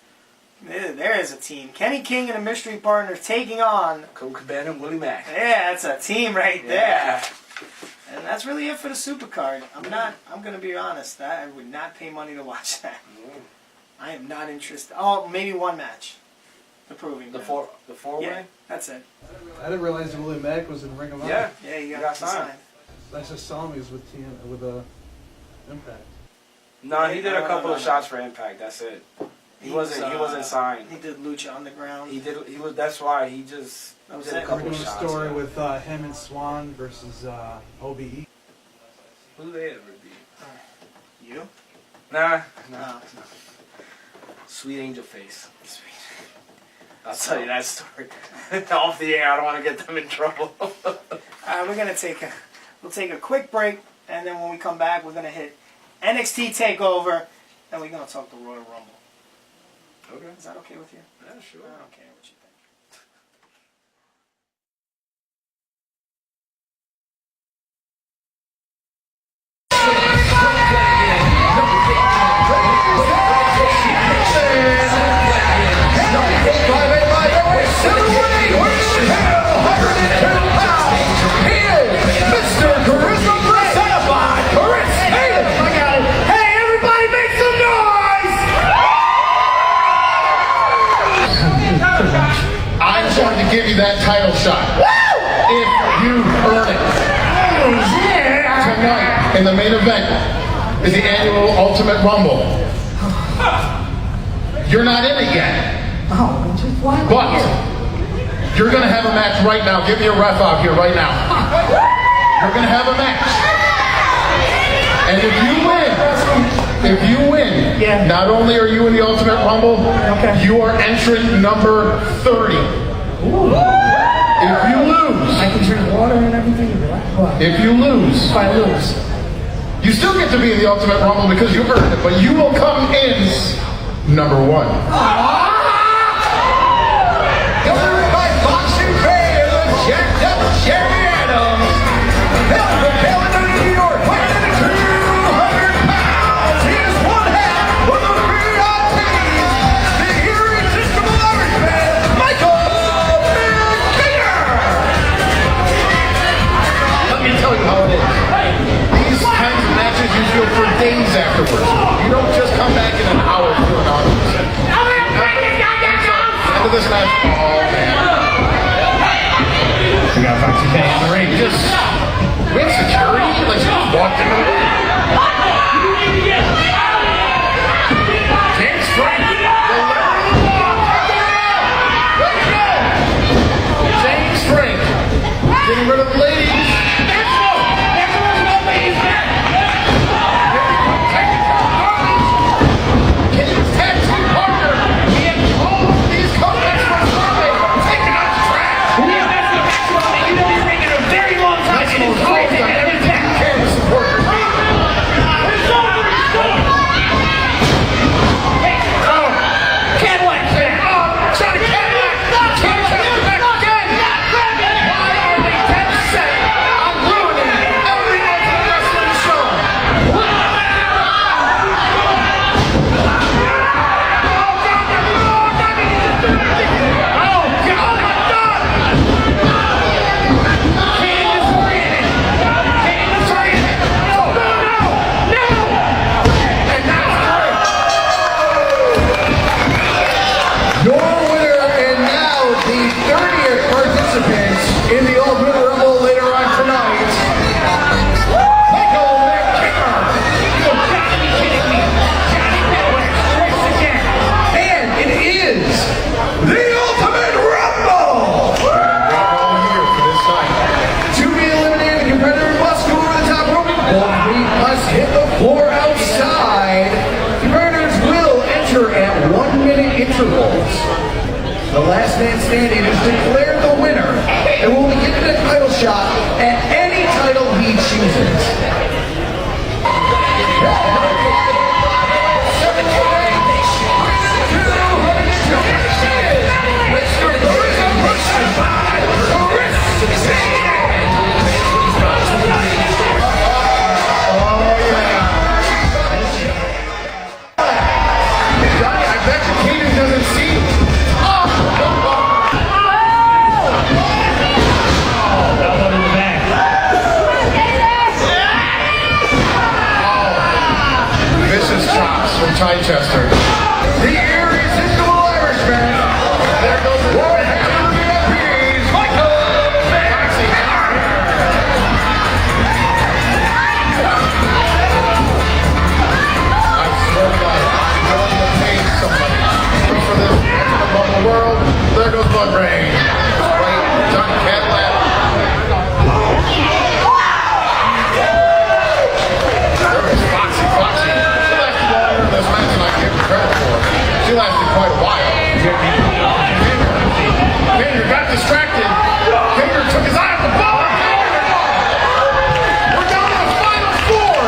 There is a team. Kenny King and a mystery partner taking on... Cole Cabana and Willie Mack. Yeah, that's a team right there. Yeah. And that's really it for the Supercard. I'm going to be honest. I would not pay money to watch that. I am not interested. Oh, maybe one match. The Proving The Ground. four-way? Yeah, that's it. I didn't realize that Willie Mack was in Ring of Honor. Yeah. Yeah, you got got signed. signed. I just saw him. He was with Impact. No, he did a couple of No. shots for Impact. That's it. He wasn't signed. He did Lucha Underground. He was. That's why he just That was did it. a We're couple doing of a shots. story yeah. with him and Swan versus OBE. Who do they ever beat? You? Nah. No. Sweet Angel Face. Sweet. I'll tell you that story off the air. I don't want to get them in trouble. We're gonna we'll take a quick break, and then when we come back, we're gonna hit NXT Takeover, and we're gonna talk the Royal Rumble. Okay. Is that okay with you? Yeah, sure. I don't care what you think. Mr. Charisma personified, Chris Cayden. Hey, everybody make some noise! I'm going to give you that title shot. If you earn it. Tonight, in the main event, is the annual Ultimate Rumble. You're not in it yet. But you're going to have a match right now. Give me a ref out here right now. You're going to have a match. And if you win, not only are you in the Ultimate Rumble, you are entrant number 30. If you lose, I can drink water and everything. if you lose, If I lose, you still get to be in the Ultimate Rumble because you earned it, but you will come in number 1. Delivered by Boxing Bay and the jacked up Jerry Adams. Held from Calendar, New York, weighing in at 200 pounds. He is one half of the VIPs. The irresistible Irishman, Michael McGregor. Let me tell you how it is. These kinds of matches you feel for days afterwards. You don't just come back in an hour feeling 100%. End of this match, oh man. We got Foxy K in the ring. Just, we have security? Like, she just walked in the ring. James Frank. James Frank. Getting rid of the ladies. Kenny's tag team partner. He had all these comebacks from Sunday. Taking out the trash. We have been in a very long time. declare the winner and will be given a title shot at any title he chooses. From Chichester. The irresistible Irishman. There goes the boy. He's Michael Maxey. I swear to God, I'm going to pay somebody for this above the world. There goes Bud Ray. Right, John Cadillac. There is Foxy. This match and I give her credit for. She lasted quite a while. Cayden got distracted. Cayden took his eye off the ball. We're down to the final four.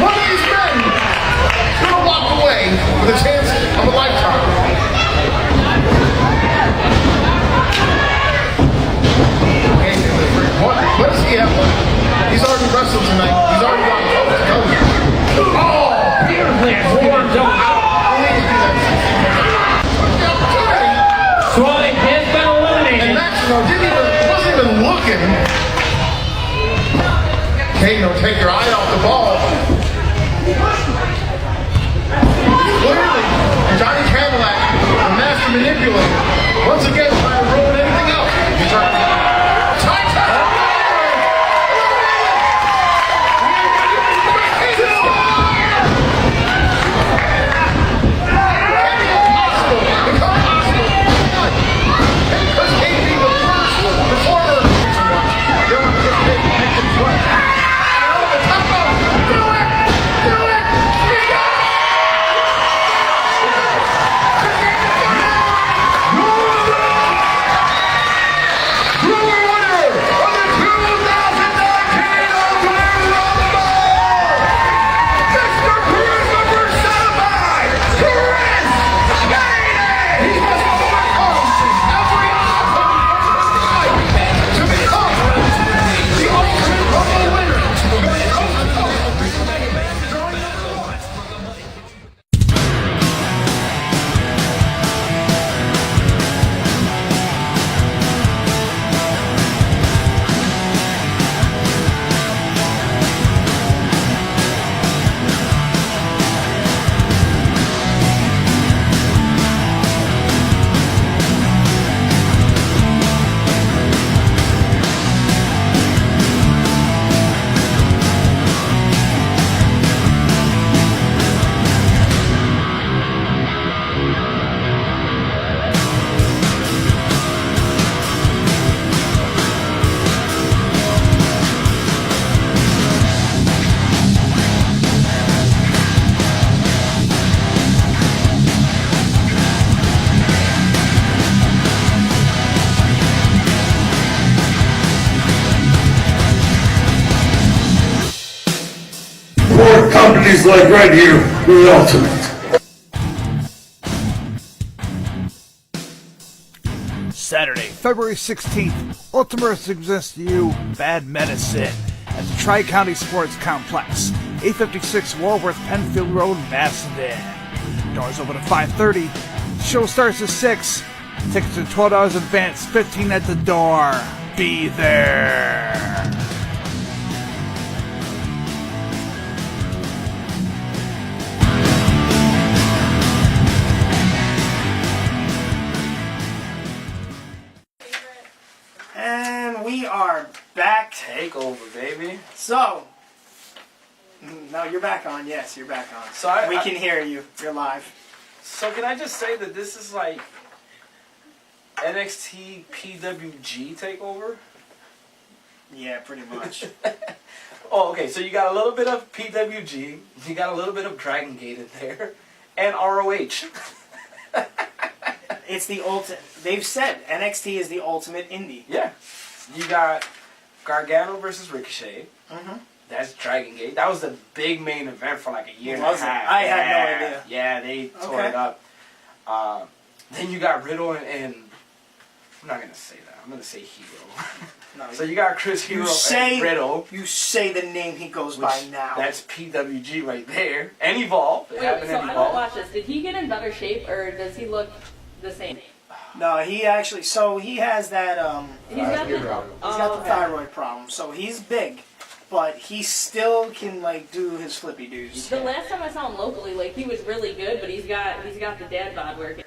One of these men is going to walk away with a chance of a lifetime. What does he have left? He's already wrestled tonight. He's already gone toe to toe. Oh! Swally has been eliminated. And Maximo wasn't even looking. Cayden will take your eye off the ball. Clearly, Johnny Cadillac, the master manipulator, once again trying to ruin anything else. He's trying to companies like right here, the ultimate. Saturday, February 16th, Ultimates Against You, Bad Medicine, at the Tri-County Sports Complex, 856 Walworth Penfield Road, Macedon. Doors open at 5:30. The show starts at 6. Tickets are $12 in advance, $15 at the door. Be there. And we are back. Takeover, baby. So, no, you're back on. Yes, you're back on. So we can hear you. You're live. So can I just say that this is like NXT PWG takeover? Yeah, pretty much. Oh, okay. So you got a little bit of PWG, you got a little bit of Dragon Gate in there, and ROH. It's the ultimate. They've said NXT is the ultimate indie. Yeah. You got Gargano versus Ricochet. Mm-hmm. That's Dragon Gate. That was the big main event for like a year and a Was it? half. I had no idea. Yeah, they tore Okay. it up. Then you got Riddle and I'm not gonna say that. I'm gonna say Hero. No, So you got Chris Hero and Riddle. You say the name he goes by now. That's PWG right there. And Evolve. It Wait, happened so in I don't Evolve. watch this. Did he get in better shape, or does he look the same? No, he actually. So he has that. He's got the, He's got the okay. thyroid problem. So he's big, but he still can like do his flippy doos. The last time I saw him locally, like he was really good, but he's got the dad bod working,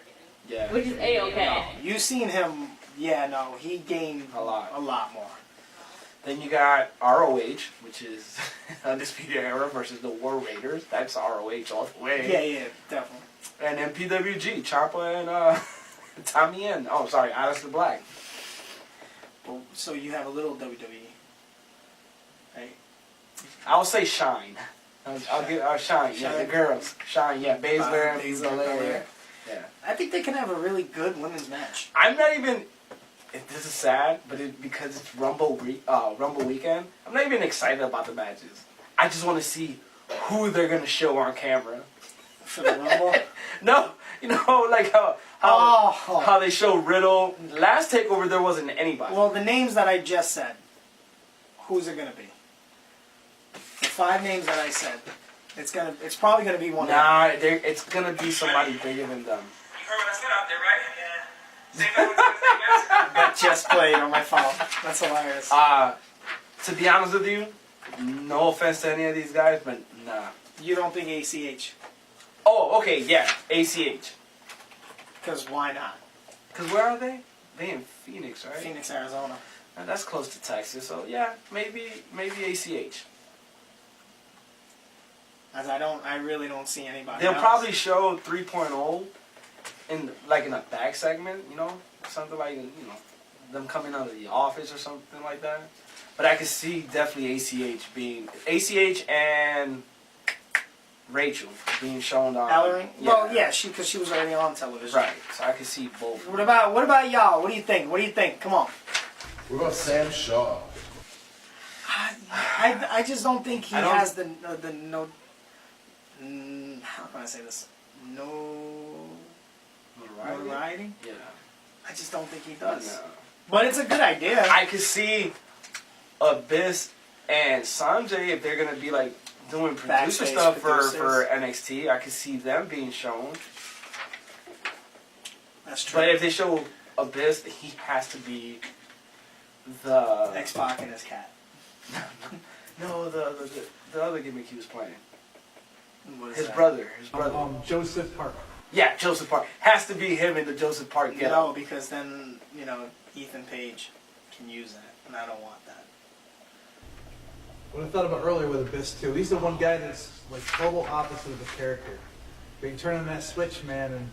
Yeah. which is a-okay. You seen him? Yeah, no, he gained A lot. more. Then you got ROH, which is Undisputed Era versus the War Raiders. That's ROH all the way. Yeah, definitely. And then PWG, Ciampa and Tommy N. Oh, sorry, Aleister Black. Well, so you have a little WWE, right? I'll say Shine. I'll give Shine. Yeah, the Shine. girls. Shine. Yeah, Baszler and Baszler, Belair. Belair. Yeah. I think they can have a really good women's match. I'm not even. This is sad, but because it's Rumble weekend, I'm not even excited about the matches. I just want to see who they're gonna show on camera. For the Rumble? No, you know, like how they show Riddle. Last takeover there wasn't anybody. Well, the names that I just said, who's it gonna be? The 5 names that I said, it's probably gonna be one. Nah, it's gonna be somebody bigger than them. You heard what I said out there, right? Yeah. Same thing with the That just played on my phone. That's hilarious. To be honest with you, no offense to any of these guys, but nah. You don't think ACH? Oh, okay, yeah, ACH. Because why not? Cause where are they? They in Phoenix, right? Phoenix, Arizona. That's close to Texas, so yeah, maybe ACH. As I really don't see anybody. They'll else. probably show 3.0 in a back segment, you know, something like them coming out of the office or something like that. But I could see definitely ACH and Rachel being shown on. Ellery? Yeah. Well, yeah, because she was already on television. Right. So I could see both. What about y'all? What do you think? What do you think? Come on. What about Sam Shaw? I just don't think he I don't- has the no. How can I say this? No notoriety. Yeah. I just don't think he does. No. But it's a good idea. I could see Abyss and Sanjay if they're gonna be like doing producer Backstage stuff producers. for NXT. I could see them being shown. That's true. But if they show Abyss, he has to be the X-Pac and his cat. no the other gimmick he was playing. What is His that? brother. Joseph Park. Yeah, Joseph Park. Has to be him in the Joseph Park getup. No, because then Ethan Page can use that, and I don't want that. What I thought about earlier with Abyss too. He's the one guy that's like total opposite of the character. But you turn on that switch, man, and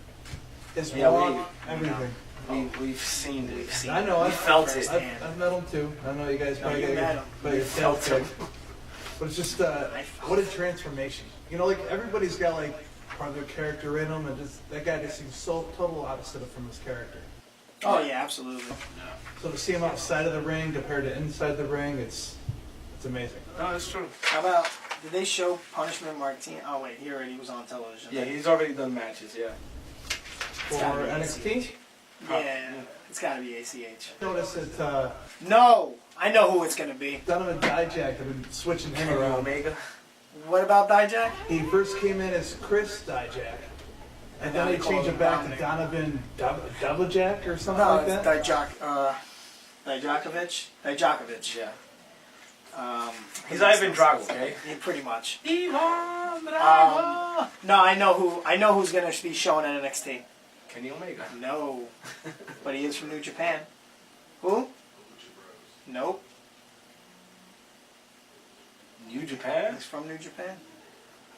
his walk, everything. We've seen it. We've seen I know. it. We felt it. I've met him too. I know you guys probably you met him. but you felt felt him. it. But it's just what a transformation. You know, like everybody's got like part of their character in them, and just that guy just seems so total opposite from his character. Oh yeah, absolutely. So to see him outside of the ring compared to inside the ring, it's amazing. No, it's true. How about, did they show Punishment Martin? Oh wait, he already was on television. Yeah, he's already done matches. Yeah. For gotta be NXT, Yeah, it's gotta be ACH. notice that No, I know who it's gonna be. Donovan Dijak have been switching him around. Omega. What about Dijak? He first came in as Chris Dijak, and then they changed it back to Donovan Dijak or something No, like it's that. Dijakovic. Yeah. He's He's Ivan Drago, okay? Yeah, pretty much. Ivan Drago. No, I know who's gonna be showing at NXT. Kenny Omega. No, but he is from New Japan. Who? Nope, New Japan. he's from New Japan.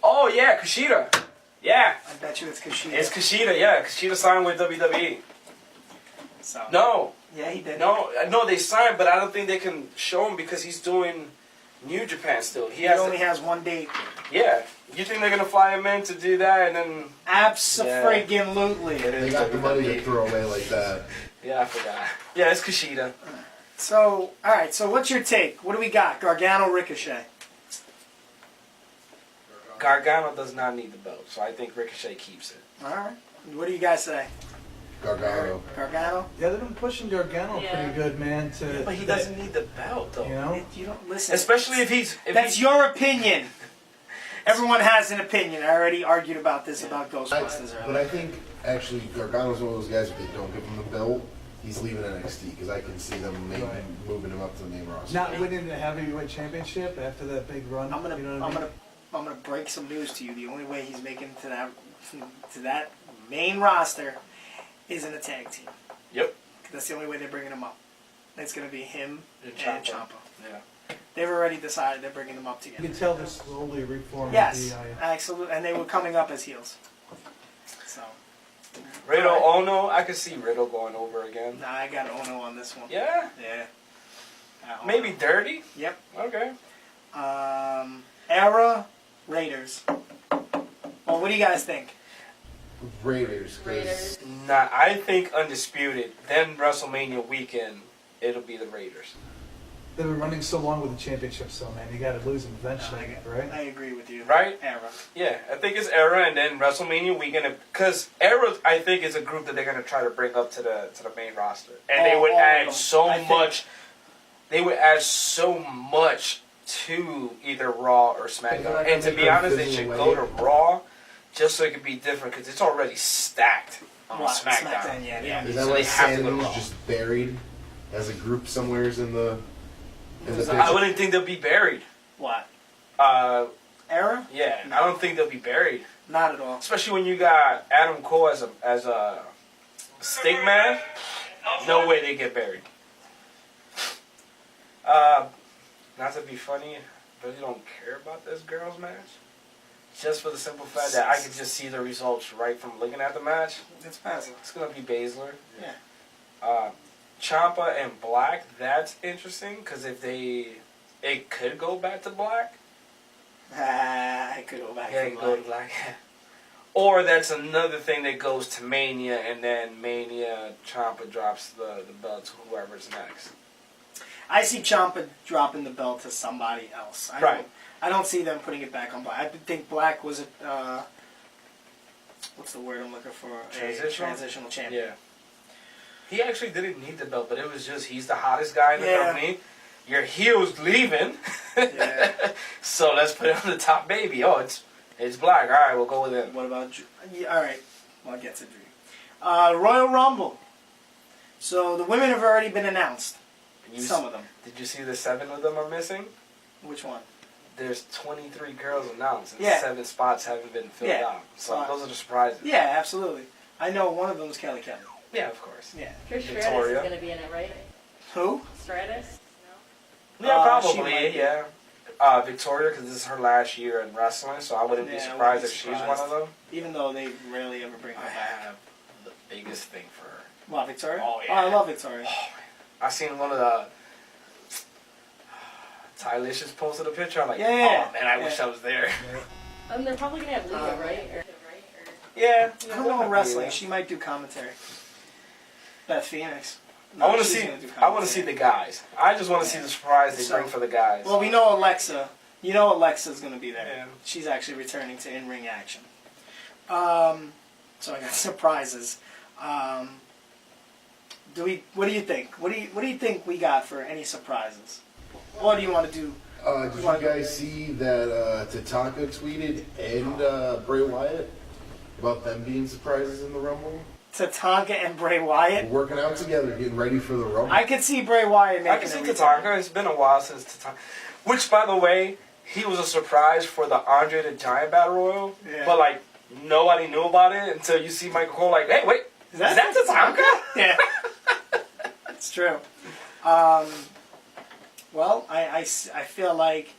Oh yeah, Kushida. Yeah, I bet you it's Kushida. it's Kushida. Yeah, Kushida signed with WWE. So. No, Yeah, he did. no, they signed, but I don't think they can show him because he's doing New Japan still. He only has one date. Yeah. You think they're gonna fly him in to do that and then? Abso-friggin-lutely. They got the money to throw away like that. Yeah, I forgot. Yeah, it's Kushida. So, all right. So, what's your take? What do we got? Gargano, Ricochet. Gargano does not need the belt, so I think Ricochet keeps it. All right. What do you guys say? Gargano. Gargano. Yeah, they've been pushing Gargano pretty good, man. But he doesn't need the belt, though. You know, You don't listen. Especially if he's. That's your opinion. Everyone has an opinion. I already argued about this about Ghostbusters earlier. But I think actually Gargano's one of those guys. If they don't give him the belt, he's leaving NXT because I can see them maybe moving him up to the main roster. not winning the heavyweight championship after that big run. I'm gonna, you know what I mean? I'm gonna break some news to you. The only way he's making it to that main roster is in a tag team. Yep. That's the only way they're bringing him up. It's gonna be him and Ciampa. Yeah. They've already decided they're bringing them up You together. can tell they're slowly reforming Yes, the. absolutely, and they were coming up as heels. So, Riddle All Ono, I could see Riddle going over again. nah, I got Ono on this one. Yeah. Yeah. Maybe Dirty. Yep. Okay. Era Raiders. Well, what do you guys think? Raiders. Raiders. Nah, I think Undisputed. Then WrestleMania weekend, it'll be the Raiders. They've been running so long with the championship, so man, you got to lose them eventually, right? I agree with you. Right? Era. Yeah, I think it's Era and then WrestleMania weekend because Era, I think, is a group that they're gonna try to bring up to the main roster, and they would all of add them, so I think. much. They would add so much to either Raw or SmackDown. And to be honest, they should go to Raw just so it could be different because it's already stacked on What, SmackDown. SmackDown, yeah. Is So that they like have to go to Raw. Sandy's just buried as a group somewheres in the picture? I wouldn't think they'll be buried. What? Uh, Era? yeah, No. I don't think they'll be buried. Not at all. Especially when you got Adam Cole as a stick man. No way they get buried. Not to be funny, I really don't care about this girls match. Just for the simple fact that I could just see the results right from looking at the match. It's passing. It's gonna be Baszler. Yeah. Ciampa and Black. That's interesting because it could go back to Black. I could go back Yeah, to it could go to Black. Or that's another thing that goes to Mania, and then Mania, Ciampa drops the belt to whoever's next. I see Ciampa dropping the belt to somebody else. I don't see them putting it back on Black. I think Black was a what's the word I'm looking for? A transitional champion. Yeah. He actually didn't need the belt, but it was just he's the hottest guy in the company. Your heel's leaving, so let's put it on the top baby. Oh, it's Black. All right, we'll go with it. What about all right? Well, I'll get to Drew. Royal Rumble. So the women have already been announced. Some of them. Did you see the 7 of them are missing? Which one? There's 23 girls announced, and Yeah. 7 spots haven't been filled out. So those are the surprises. Yeah, absolutely. I know one of them is Kelly Kelly. Yeah, of course. Yeah. Trish Stratus Victoria. is going to be in it, right? Who? Stratus? Yeah, She might probably. be. Yeah. Victoria, because this is her last year in wrestling, so I wouldn't be Yeah, I surprised wouldn't if be she's one of surprised. them. Even though they rarely ever bring her I back. have the biggest thing for her. What, Victoria? Oh, yeah. I love Victoria. I seen one of the Tylicious posted a picture. I'm like, Yeah. oh man, I wish I was there. They're probably going to have Lita, right? Yeah. I don't know wrestling. She might do commentary. Beth Phoenix. I want to she's see. gonna do I want to see the guys. I just want to see the surprise they So- bring for the guys. Well, we know Alexa. You know Alexa's going to be there. Yeah. She's actually returning to in-ring action. So I got surprises. What do you think? What do you think we got for any surprises? What do you want to do? Did you guys see that Tatanka tweeted and Bray Wyatt about them being surprises in the Rumble? Tatanka and Bray Wyatt? We're working out together, getting ready for the Rumble. I could see Bray Wyatt making I can see a return. Tatanka. It's been a while since Tatanka. Which, by the way, he was a surprise for the Andre the Giant Battle Royal. Yeah. But, like, nobody knew about it until you see Michael Cole like, hey, wait, is that Tatanka? Yeah. It's true. Well, I feel like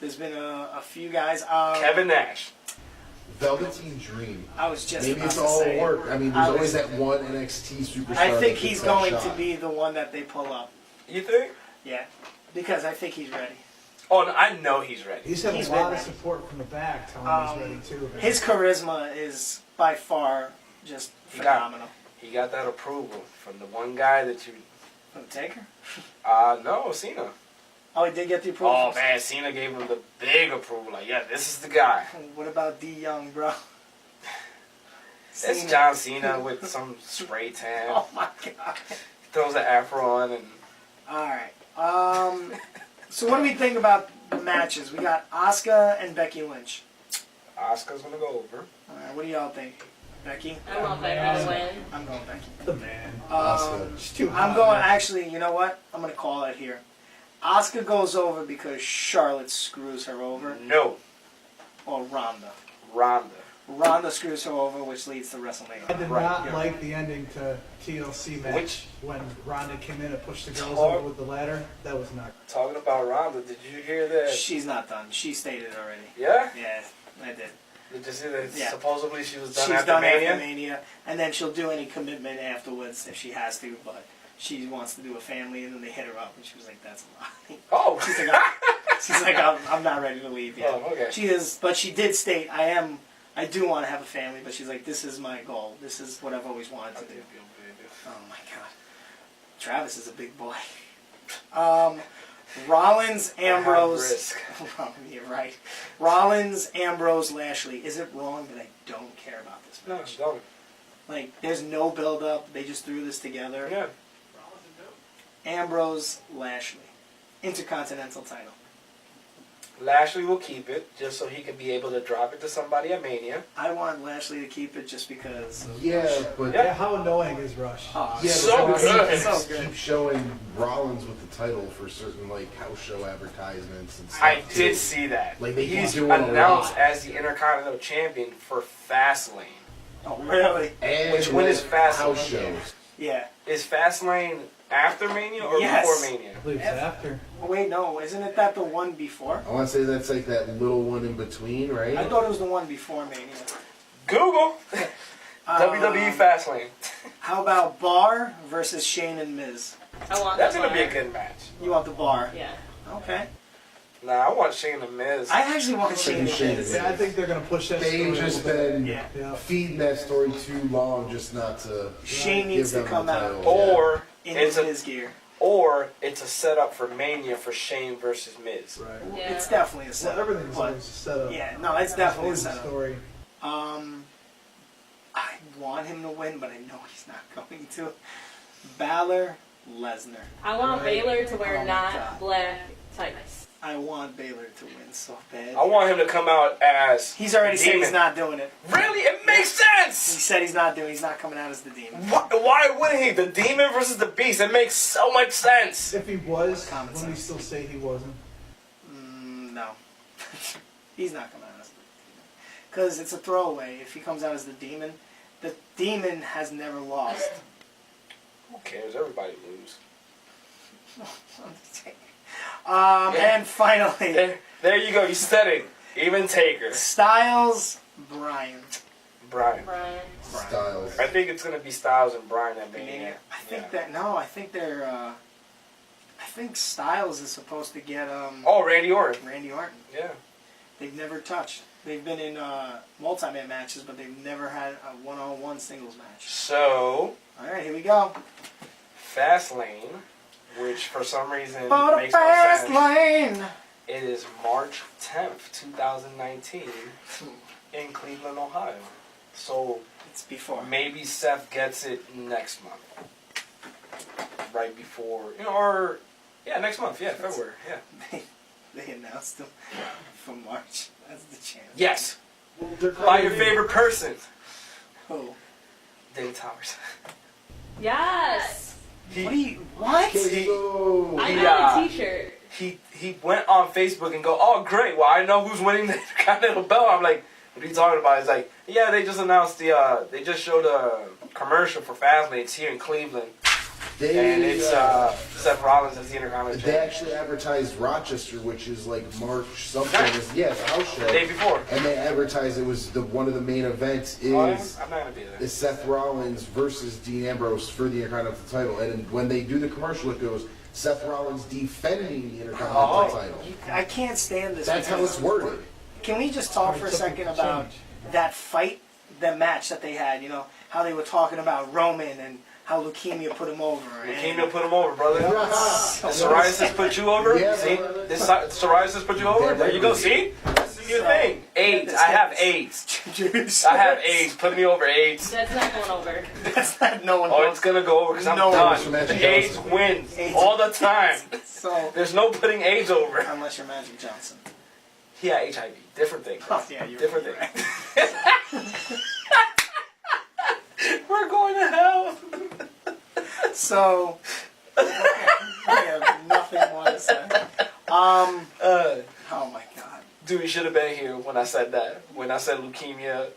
there's been a few guys. Kevin Nash. Velveteen Dream. I was just Maybe about it's to all say, work. I mean, there's always that one NXT superstar. I think that he's gets that going to shot. be the one that they pull up. You think? Yeah. Because I think he's ready. Oh, no, I know he's ready. He's had He's a lot ready. of support from the back telling him he's ready too. His charisma is by far just phenomenal. He got that approval from the one guy that you... From Taker? No, Cena. Oh, he did get the approval. Oh, man, Cena gave him the big approval. Like, yeah, this is the guy. What about D Young, bro? It's John Cena with some spray tan. Oh my god. Throws an afro on and... Alright. So what do we think about the matches? We got Asuka and Becky Lynch. Asuka's gonna go over. Alright, what do y'all think? Becky? I want Becky to win. I'm going Becky. The man. Asuka. She's too hot. I'm going, actually, you know what? I'm going to call it here. Asuka goes over because Charlotte screws her over. No. Or Ronda. Ronda screws her over, which leads to WrestleMania. I did not like the ending to TLC match when Ronda came in and pushed the girls over with the ladder. That was not. Talking about Ronda, did you hear that? She's not done. She stated already. Yeah? Yeah, I did. Did you see that? Yeah. Supposedly she was done She's after done Mania? after Mania, and then she'll do any commitment afterwards if she has to, but she wants to do a family, and then they hit her up, and she was like, that's a lie. Oh! She's like, I'm not ready to leave yet. Oh, okay. She is, but she did state, I do want to have a family, but she's like, this is my goal. This is what I've always wanted to do. Oh my god. Travis is a big boy. Rollins, Ambrose. You're right. Rollins, Ambrose, Lashley. Is it wrong that I don't care about this No, match? don't. Like, there's no build up. They just threw this together. Yeah. Ambrose, Lashley. Intercontinental title. Lashley will keep it just so he can be able to drop it to somebody at Mania. I want Lashley to keep it just because. Yeah, but Yeah, how annoying is Rush? Oh, yeah, So but good. they So good. keep showing Rollins with the title for certain like house show advertisements and stuff. I too. did see that. Like, they keep He's doing a announced lot. as the Intercontinental Champion for Fastlane. Oh, really? And Which one is with fast? house shows. Yeah. Is Fastlane after Mania or Yes. before Mania? I believe it's after. Oh, wait, no. Isn't it that the one before? I want to say that's like that little one in between, right? I thought it was the one before Mania. Google. WWE Fastlane. How about Bar versus Shane and Miz? I want That's the gonna be a bar. good match. You want the Bar? Yeah. Okay. Nah, I want Shane and Miz. I actually want Shane and Shane Miz. and Yeah, I think they're gonna push that. They've story a just little bit. been Yeah. feeding that story too long, just not to. Shane give needs to them the come out title. or in it's his gear. or it's a setup for Mania for Shane versus Miz. Right. Yeah. It's definitely a Well, setup. everything's but, always set up. yeah, no, it's definitely a always a setup. story. I want him to win, but I know he's not going to. Balor, Lesnar. I want Right. Baylor to wear Oh my not God. black tights. I want Balor to win so bad. I want him to come out as He's already said Demon. he's not doing it. Really? It makes He sense! said he's not coming out as the demon. Why wouldn't he? The Demon versus the Beast. It makes so much sense. If he was, Common wouldn't he sense. still say he wasn't? No. He's not coming out as the demon. Because it's a throwaway. If he comes out as the demon has never lost. Who cares? Everybody lose. And finally, There you go. You said it. Even Taker. Styles, Bryan. Brian. Brian. Styles. I think it's gonna be Styles and Brian at Mania. I think they're. I think Styles is supposed to get Oh, Randy Orton. Randy Orton. Yeah. They've never touched. They've been in multi-man matches, but they've never had a one-on-one singles match. So, All right, here we go. Fastlane, which for some reason For the makes no fast sense. lane. It is March 10th, 2019 in Cleveland, Ohio. So It's before. maybe Seth gets it next month. Right before, or next month, February, yeah. They announced him for March. That's the chance. Yes, They're by your calling favorite person, Who? Dave Towers. Yes. What? So, I He, got a T-shirt. He went on Facebook and go, oh great, well I know who's winning the Continental Belt. I'm like, what are you talking about? He's like, yeah, they just announced they just showed a commercial for Fastlane. It's here in Cleveland. And it's Seth Rollins as the Intercontinental They Champion. actually advertised Rochester, which is like March something. Nice. It's a house show. The day before. And they advertised it was one of the main events Oh, is I'm not gonna be there. Seth Rollins versus Dean Ambrose for the Intercontinental title. And when they do the commercial, it goes Seth Rollins defending the Intercontinental title. I can't stand this. That's how it's worded. Can we just talk for a second about that fight, the match that they had? You know, how they were talking about Roman and how leukemia put him over. Leukemia put him over, brother. So Psoriasis put you over? Yeah, See? brother. This psoriasis put you over? There you go, see? That's your thing. AIDS. I have AIDS. I have AIDS. Put me over, AIDS. That's not going over. That's not no one. Oh, it's gonna go over because I'm No. done. Magic AIDS Johnson. wins AIDS. all the time. So There's no putting AIDS over. unless you're Magic Johnson. He had HIV. Different thing. Oh yeah, you're Different right. thing. We're going to hell. So I have nothing more to say. Oh my god. Dude, you should have been here when I said that. When I said leukemia,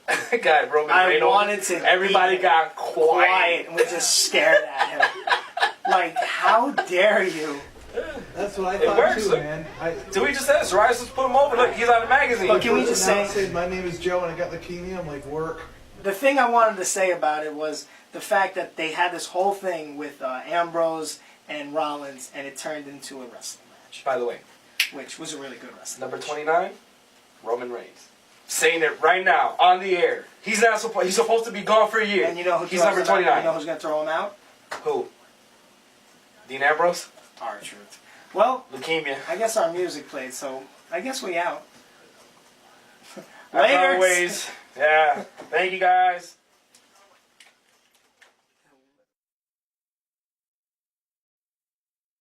got Roman I Reigns. wanted to. Everybody be got quiet quiet. and we just stared at him. Like, how dare you? That's what I It thought works, too, look. man. Dude, we just said psoriasis put him over. Look, he's on the magazine. But can we just say my name is Joe and I got leukemia? I'm like, work. the thing I wanted to say about it was the fact that they had this whole thing with Ambrose and Rollins, and it turned into a wrestling match, By the way, which was a really good wrestling. number match. 29, Roman Reigns. Saying it right now on the air. He's not supposed. He's supposed to be gone for a year. And you know who he's throws number him out? 29. You know who's going to throw him out? Who? Dean Ambrose. R-Truth. Well, Leukemia. I guess our music played, so I guess we out. As always. Yeah. Thank you guys.